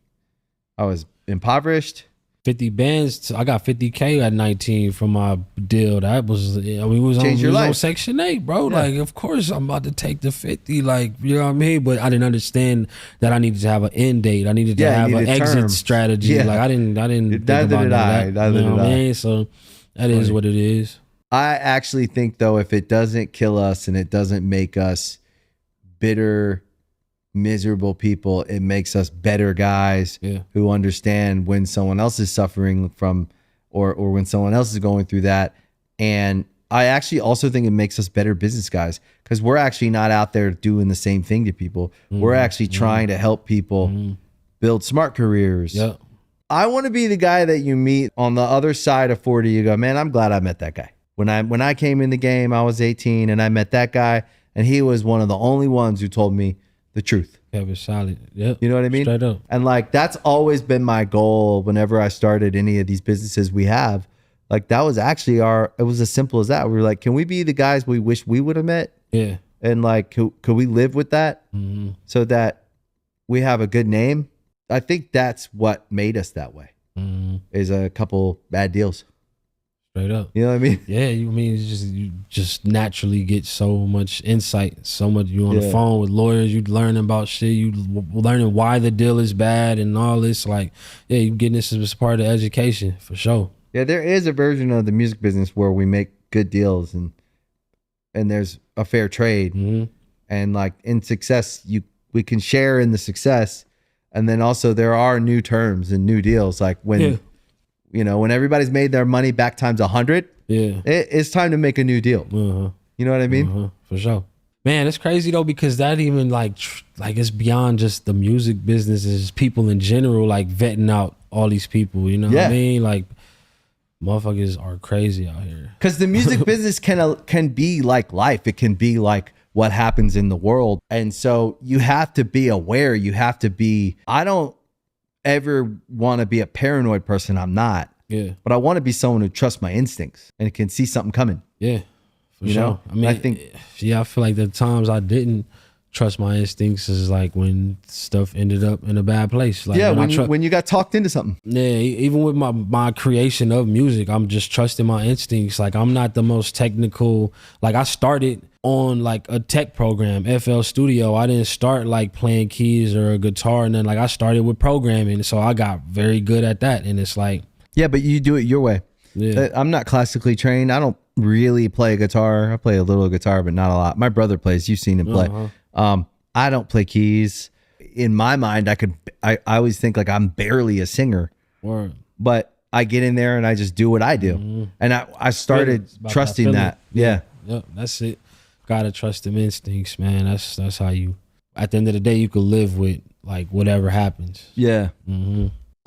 I was impoverished. 50 bands. I got 50K at 19 from my deal. That was, I mean, we was on Section 8, bro. Yeah. Like, of course I'm about to take the 50. Like, you know what I mean? But I didn't understand that I needed to have an end date. I needed to have an exit strategy. Yeah. Like, I didn't think about that. You know what I mean? So that is what it is. I actually think, though, if it doesn't kill us and it doesn't make us bitter, miserable people, it makes us better guys who understand when someone else is suffering from, or when someone else is going through that. And I actually also think it makes us better business guys, because we're actually not out there doing the same thing to people. We're actually trying to help people build smart careers, I want to be the guy that you meet on the other side of 40. You go, man, I'm glad I met that guy. When I came in the game, I was 18 and I met that guy, and he was one of the only ones who told me the truth. Kevin solid. Yep. You know what I mean? Straight up. And like, that's always been my goal whenever I started any of these businesses we have. Like, that was actually it was as simple as that. We were like, can we be the guys we wish we would have met? Yeah. And like, could we live with that so that we have a good name? I think that's what made us that way, is a couple bad deals. Straight up. You know what I mean? Yeah, you just naturally get so much insight, so much. You on the phone with lawyers, you learning about shit, you learning why the deal is bad and all this. Like, yeah, you getting this as part of education for sure. Yeah, there is a version of the music business where we make good deals and there's a fair trade, and like in success, we can share in the success, and then also there are new terms and new deals. Like when. You know, when everybody's made their money back times 100, it's time to make a new deal. You know what I mean? For sure. Man, it's crazy though, because that even like it's beyond just the music business. It's people in general, like vetting out all these people. You know what I mean? Like, motherfuckers are crazy out here. Because the music business can be like life. It can be like what happens in the world. And so you have to be aware. You have to be, I don't ever want to be a paranoid person. I'm not. Yeah. But I want to be someone who trusts my instincts and can see something coming. Yeah. For sure. Know? I mean, I think, I feel like the times I didn't trust my instincts is like when stuff ended up in a bad place. Like when you got talked into something. Yeah, even with my creation of music, I'm just trusting my instincts. Like, I'm not the most technical. Like, I started on like a tech program, FL Studio. I didn't start like playing keys or a guitar, and then like I started with programming, so I got very good at that. And it's like, yeah, but you do it your way. Yeah, I'm not classically trained. I don't really play guitar. I play a little guitar, but not a lot. My brother plays. You've seen him play. I don't play keys. In my mind, I always think like I'm barely a singer. Word. But I get in there and I just do what I do. And I started trusting that. Yeah. Yep, that's it. Gotta trust them instincts, man. That's how you, at the end of the day, you could live with like whatever happens. Yeah.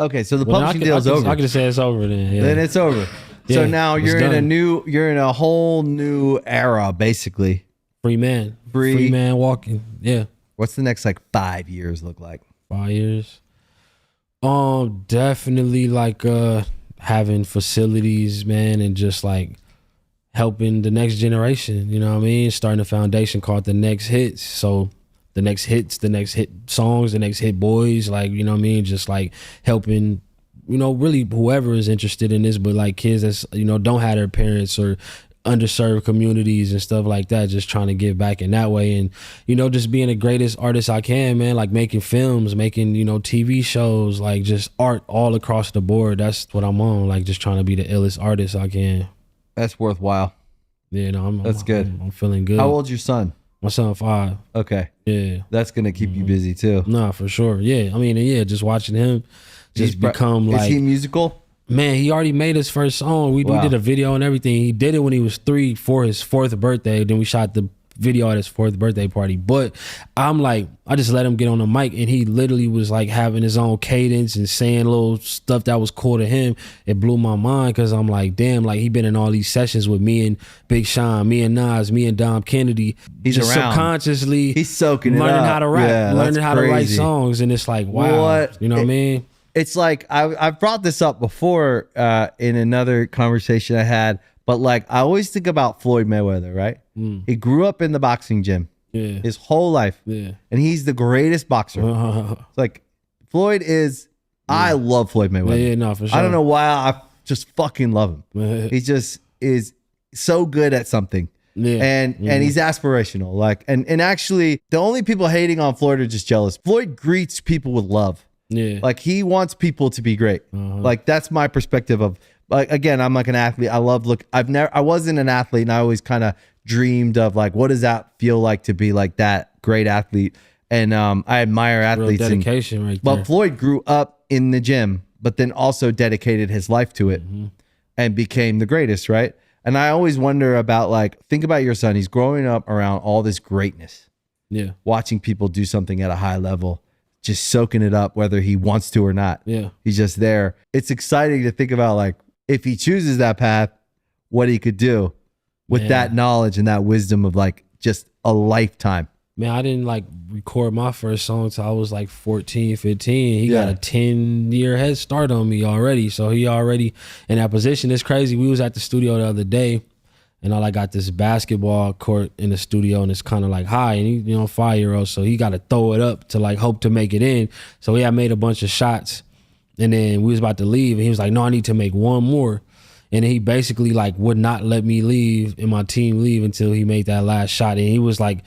Okay, so the publishing deal's over. I could say it's over then. Yeah. Then it's over. So now you're in a whole new era, basically. Free man walking. Yeah. What's the next like 5 years look like? 5 years. Definitely like having facilities, man, and just like helping the next generation, you know what I mean? Starting a foundation called The Next Hits. So the next hits, the next hit songs, the next hit boys, like, you know what I mean? Just like helping, you know, really whoever is interested in this, but like kids that's, you know, don't have their parents or underserved communities and stuff like that, just trying to give back in that way. And, you know, just being the greatest artist I can, man, like making films, making, you know, TV shows, like just art all across the board. That's what I'm on, like just trying to be the illest artist I can. That's worthwhile. Yeah, no, that's good. I'm feeling good. How old's your son? My son 5. Okay. Yeah. That's going to keep you busy too. Nah, for sure. Yeah. I mean, yeah, just watching him become like... Is he musical? Man, he already made his first song. We did a video and everything. He did it when he was 3 for his 4th birthday. Then we shot the video at his 4th birthday party. But I'm like, I just let him get on the mic and he literally was like having his own cadence and saying little stuff that was cool to him. It blew my mind because I'm like, damn, like he been in all these sessions with me and Big Sean, me and Nas, me and Dom Kennedy. He's just around. Subconsciously he's soaking learning it up. How to rap, learning how to write songs. And it's like, wow, you know what I mean? It's like, I've brought this up before in another conversation I had, but like I always think about Floyd Mayweather, right? He grew up in the boxing gym his whole life. Yeah. And he's the greatest boxer. It's like Floyd is, I love Floyd Mayweather. Yeah, no, for sure. I don't know why, I just fucking love him. He just is so good at something. Yeah. And he's aspirational. Like, and actually the only people hating on Floyd are just jealous. Floyd greets people with love. Yeah. Like he wants people to be great. Like that's my perspective of, like, again, I'm like an athlete. I wasn't an athlete and I always kind of dreamed of like, what does that feel like to be like that great athlete? And I admire athletes. Real dedication right there. But Floyd grew up in the gym, but then also dedicated his life to it and became the greatest, right? And I always wonder about like, think about your son. He's growing up around all this greatness. Yeah. Watching people do something at a high level. just soaking it up, whether he wants to or not. Yeah. He's just there. It's exciting to think about, like, if he chooses that path, what he could do with that knowledge and that wisdom of like just a lifetime. Man, I didn't like record my first song till I was like 14, 15. He got a 10-year head start on me already. So he already in that position. It's crazy. We was at the studio the other day, and I got this basketball court in the studio, and it's kind of like high, and he, 5-year-old, so he got to throw it up to like hope to make it in. So I made a bunch of shots, and then we was about to leave, and he was like, no, I need to make one more. And he basically like would not let me leave and my team leave until he made that last shot. And he was like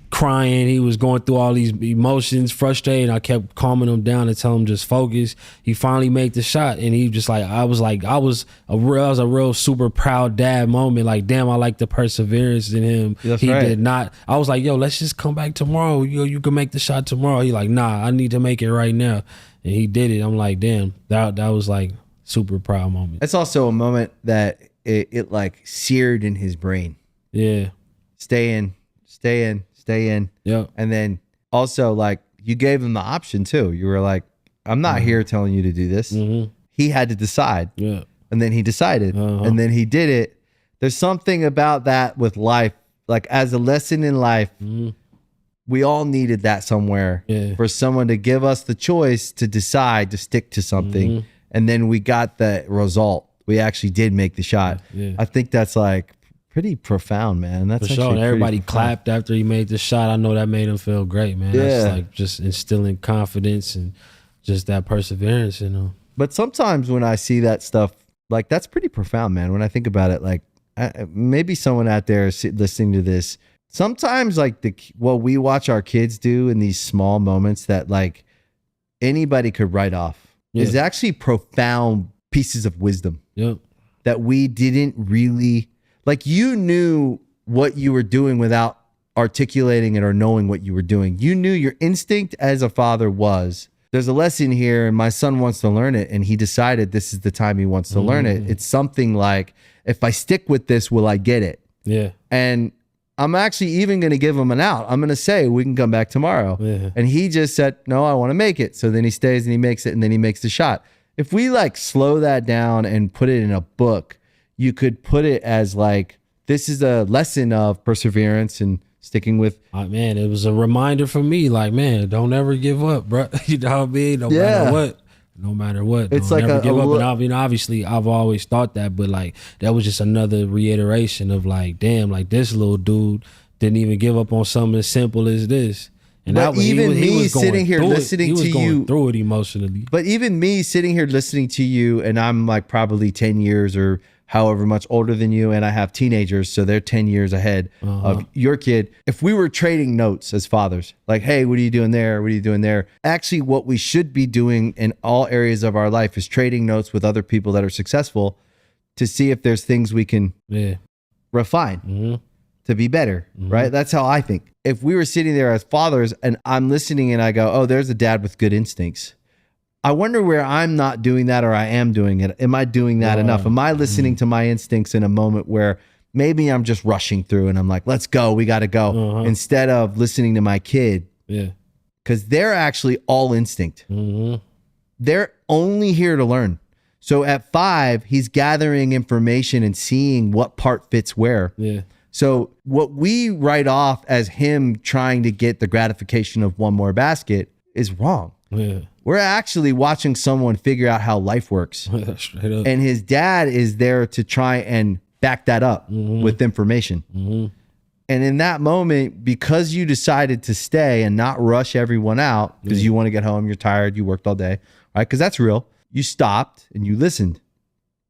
crying. He was going through all these emotions, frustrated. I kept calming him down and telling him just focus. He finally made the shot, and he just like, I was a real super proud dad moment. Like, damn, I like the perseverance in him. That's he right. did not. I was like, yo, let's just come back tomorrow. You can make the shot tomorrow. He like, nah, I need to make it right now. And he did it. I'm like, damn, that was like super proud moment. It's also a moment that it like seared in his brain. Yeah. Stay in. Yeah. And then also, like, you gave him the option too. You were like, I'm not here telling you to do this. He had to decide. Yeah. And then he decided. And then he did it. There's something about that with life. Like, as a lesson in life, we all needed that somewhere for someone to give us the choice to decide to stick to something. And then we got the result. We actually did make the shot. Yeah. I think that's like pretty profound, man. That's For sure. actually Everybody pretty profound. clapped after he made the shot. I know that made him feel great, man. Yeah. That's like just instilling confidence and just that perseverance, But sometimes when I see that stuff, like, that's pretty profound, man. When I think about it, like, maybe someone out there is listening to this, sometimes like what we watch our kids do in these small moments that like anybody could write off is actually profound pieces of wisdom that we didn't really, like, you knew what you were doing without articulating it or knowing what you were doing. You knew your instinct as a father was, there's a lesson here and my son wants to learn it, and he decided this is the time he wants to learn it. It's something like, if I stick with this, will I get it? Yeah. And I'm actually even going to give him an out. I'm going to say, we can come back tomorrow. Yeah. And he just said, no, I want to make it. So then he stays and he makes it, and then he makes the shot. If we like slow that down and put it in a book, you could put it as like, this is a lesson of perseverance and sticking with. Man, it was a reminder for me, like, man, don't ever give up, bro. You know what I mean? No matter what. It's don't like ever give up. And I mean, obviously, I've always thought that, but like, that was just another reiteration of like, damn, like, this little dude didn't even give up on something as simple as this. And But even me sitting here listening to you through it emotionally. But even me sitting here listening to you, and I'm like probably 10 years or however much older than you, and I have teenagers, so they're 10 years ahead of your kid. If we were trading notes as fathers, like, hey, what are you doing there? What are you doing there? Actually, what we should be doing in all areas of our life is trading notes with other people that are successful to see if there's things we can refine to be better, right? That's how I think. If we were sitting there as fathers and I'm listening and I go, oh, there's a dad with good instincts, I wonder where I'm not doing that or I am doing it. Am I doing that enough? Am I listening to my instincts in a moment where maybe I'm just rushing through and I'm like, let's go, we got to go, instead of listening to my kid? Yeah. Because they're actually all instinct. They're only here to learn. So at 5, he's gathering information and seeing what part fits where. Yeah. So what we write off as him trying to get the gratification of one more basket is wrong. Yeah. We're actually watching someone figure out how life works. Straight up. And his dad is there to try and back that up with information. And in that moment, because you decided to stay and not rush everyone out because you want to get home, you're tired, you worked all day, right? Because that's real. You stopped and you listened.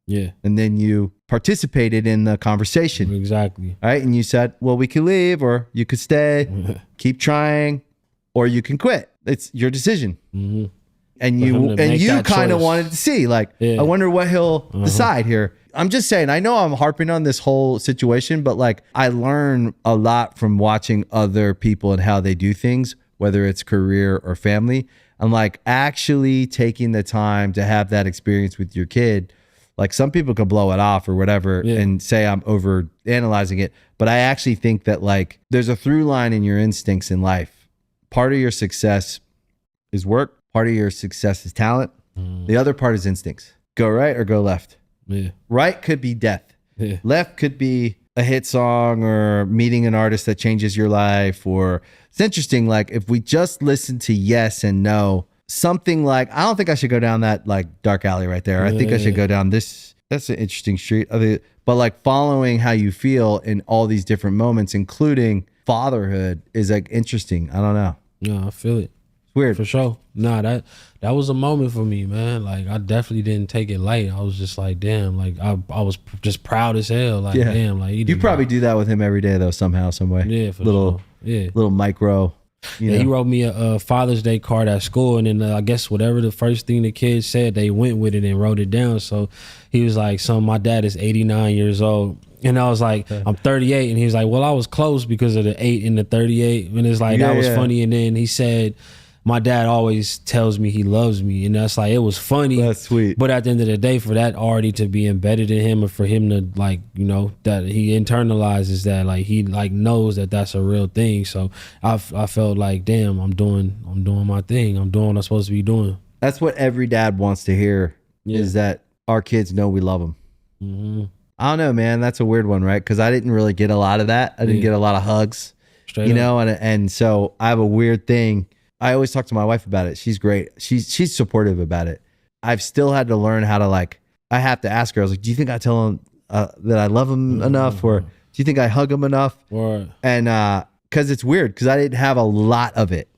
Yeah. And then you participated in the conversation. Exactly. Right. And you said, well, we could leave or you could stay, keep trying, or you can quit. It's your decision. And you kind of wanted to see, like, I wonder what he'll decide here. I'm just saying, I know I'm harping on this whole situation, but like, I learn a lot from watching other people and how they do things, whether it's career or family. And like, actually taking the time to have that experience with your kid. Like, some people could blow it off or whatever and say I'm over analyzing it. But I actually think that like there's a through line in your instincts in life. Part of your success is work. Part of your success is talent. The other part is instincts. Go right or go left. Yeah. Right could be death. Yeah. Left could be a hit song or meeting an artist that changes your life. Or it's interesting. Like if we just listen to yes and no, something like, I don't think I should go down that like dark alley right there. I think I should go down this. That's an interesting street. But like following how you feel in all these different moments, including fatherhood, is like interesting. I don't know. No, I feel it. It's weird. For sure. Nah, that was a moment for me, man. Like I definitely didn't take it light. I was just like, damn, like I was just proud as hell. Like, damn, like you probably do that with him every day though, somehow, some way. Yeah, for little, sure. Yeah. little micro. You know? He wrote me a Father's Day card at school, and then I guess whatever the first thing the kids said, they went with it and wrote it down. So he was like, "Son, my dad is 89 years old." And I was like, I'm 38. And he was like, well, I was close because of the 8 and the 38. And it's like, that was funny. And then he said, my dad always tells me he loves me. And that's like, it was funny. That's sweet. But at the end of the day, for that already to be embedded in him, and for him to like, you know, that he internalizes that, like he like knows that that's a real thing. So I felt like, damn, I'm doing my thing. I'm doing what I'm supposed to be doing. That's what every dad wants to hear, is that our kids know we love them. Mm-hmm. I don't know, man. That's a weird one, right? Because I didn't really get a lot of that. I didn't get a lot of hugs, Straight up. and so I have a weird thing. I always talk to my wife about it. She's great. She's supportive about it. I've still had to learn how to I have to ask her. I was like, do you think I tell him that I love him enough, or do you think I hug him enough? And because it's weird, because I didn't have a lot of it.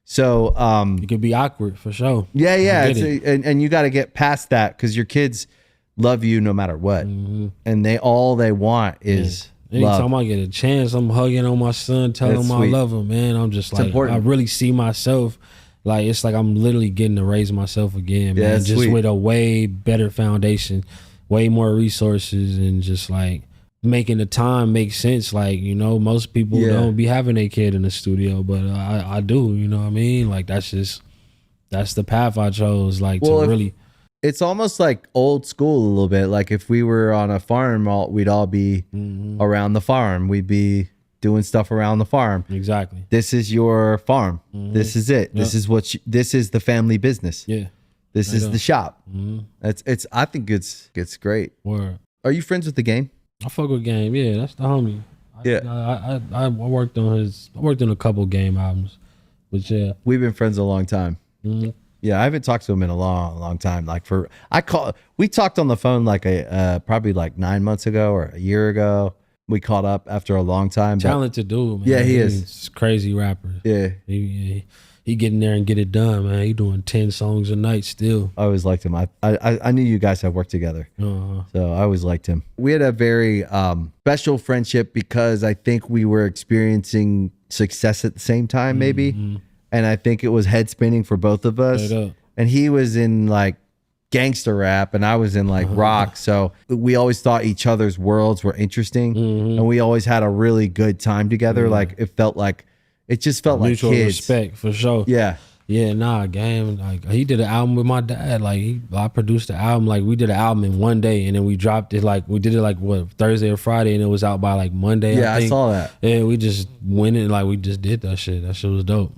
So it could be awkward for sure. Yeah. And you got to get past that, because your kids love you no matter what, and all they want is anytime love. I get a chance, I'm hugging on my son, telling him I love him, man. I'm just like, I really see myself, like it's like I'm literally getting to raise myself again, man. Just with a way better foundation, way more resources, and just like making the time make sense. Like, you know, most people don't be having a kid in the studio, but I do, you know what I mean? Like that's the path I chose, like to really. It's almost like old school a little bit. Like if we were on a farm, we'd all be around the farm. We'd be doing stuff around the farm. Exactly. This is your farm. This is it. Yep. This is the family business. Yeah. This is the shop. I think it's great. Word. Are you friends with the Game? I fuck with Game. Yeah, that's the homie. I worked on a couple Game albums, but yeah, we've been friends a long time. Yeah, I haven't talked to him in a long time. We talked on the phone probably like 9 months ago or a year ago. We caught up after a long time. Talented dude, man. Yeah, he is. He's a crazy rapper. Yeah. He get in there and get it done, man. He doing 10 songs a night still. I always liked him. I knew you guys have worked together. So I always liked him. We had a very special friendship because I think we were experiencing success at the same time, maybe. And I think it was head spinning for both of us. And he was in like gangster rap and I was in like rock. So we always thought each other's worlds were interesting. And we always had a really good time together. Like it just felt like mutual kids. Respect for sure. Yeah. Yeah, nah, Game. Like he did an album with my dad. Like I produced the album. Like we did an album in one day, and then we dropped it. Like we did it like Thursday or Friday, and it was out by like Monday. Yeah, I saw that. Yeah, we just went in. Like we just did that shit. That shit was dope.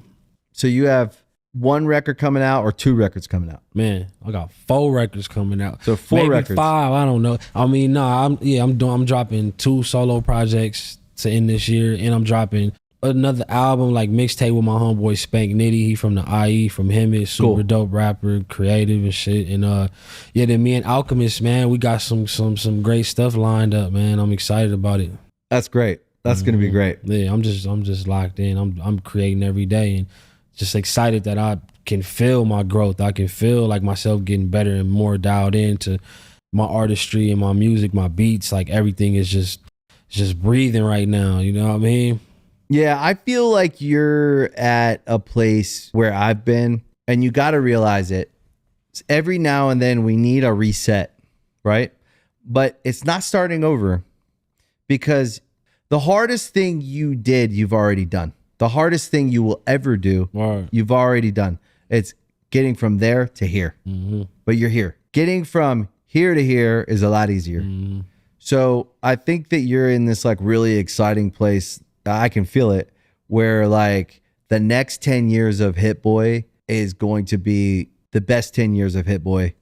So you have one record coming out or 2 records coming out? Man, I got 4 records coming out. So 4 maybe records. 5. I don't know. I mean, nah. I'm dropping 2 solo projects to end this year, and I'm dropping another album, like mixtape with my homeboy Spank Nitty. He from the IE, from him, is super dope rapper, creative and shit. And then me and Alchemist, man, we got some great stuff lined up, man. I'm excited about it. That's great. That's gonna be great. Yeah, I'm just locked in. I'm creating every day and just excited that I can feel my growth. I can feel like myself getting better and more dialed into my artistry and my music, my beats. Like everything is just breathing right now. You know what I mean? Yeah, I feel like you're at a place where I've been, and you got to realize it. Every now and then we need a reset, right? But it's not starting over, because the hardest thing you did, you've already done. The hardest thing you will ever do, you've already done. It's getting from there to here, but you're here. Getting from here to here is a lot easier. So I think that you're in this like really exciting place. I can feel it, where like the next 10 years of Hit Boy is going to be the best 10 years of Hit Boy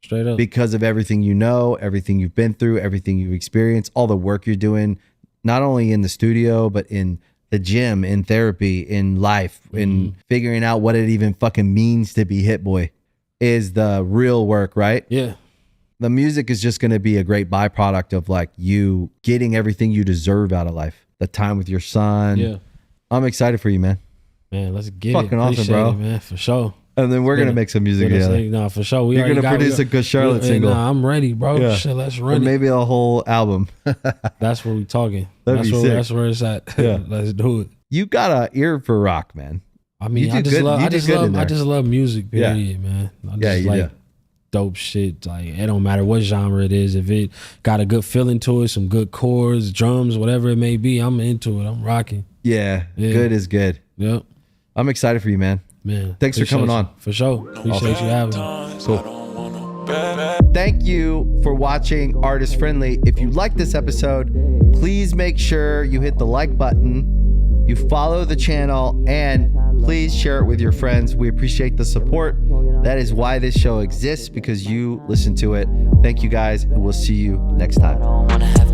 Straight up. because of everything you know, everything you've been through, everything you've experienced, all the work you're doing, not only in the studio, but in the gym, in therapy, in life, in figuring out what it even fucking means to be Hit Boy is the real work, right? Yeah. The music is just going to be a great byproduct of like you getting everything you deserve out of life. The time with your son. Yeah. I'm excited for you, man. Man, let's get Fucking it. awesome, Appreciate bro. it, man, for sure. And then we're going to make some music together. No, for sure. We You're already going to produce a good Charlotte single. Nah, I'm ready, bro. Yeah. Shit, let's Or run it. maybe a whole album. That's where we talking. That'd be sick. That's where it's at. Yeah. Let's do it. You got an ear for rock, man. I mean, You do I just good- love you I do just good in love there. I just love music, Yeah. period, man. I Yeah, just you like do. dope shit. Like it don't matter what genre it is. If it got a good feeling to it, some good chords, drums, whatever it may be, I'm into it. I'm rocking. Yeah, Yeah. good is good. Yep. I'm excited for you, man. Man. Thanks for coming appreciate on. you. For sure. Appreciate you having me. Cool. Thank you for watching Artist Friendly. If you like this episode, please make sure you hit the like button, you follow the channel, and please share it with your friends. We appreciate the support. That is why this show exists, because you listen to it. Thank you guys, and we'll see you next time. I don't wanna have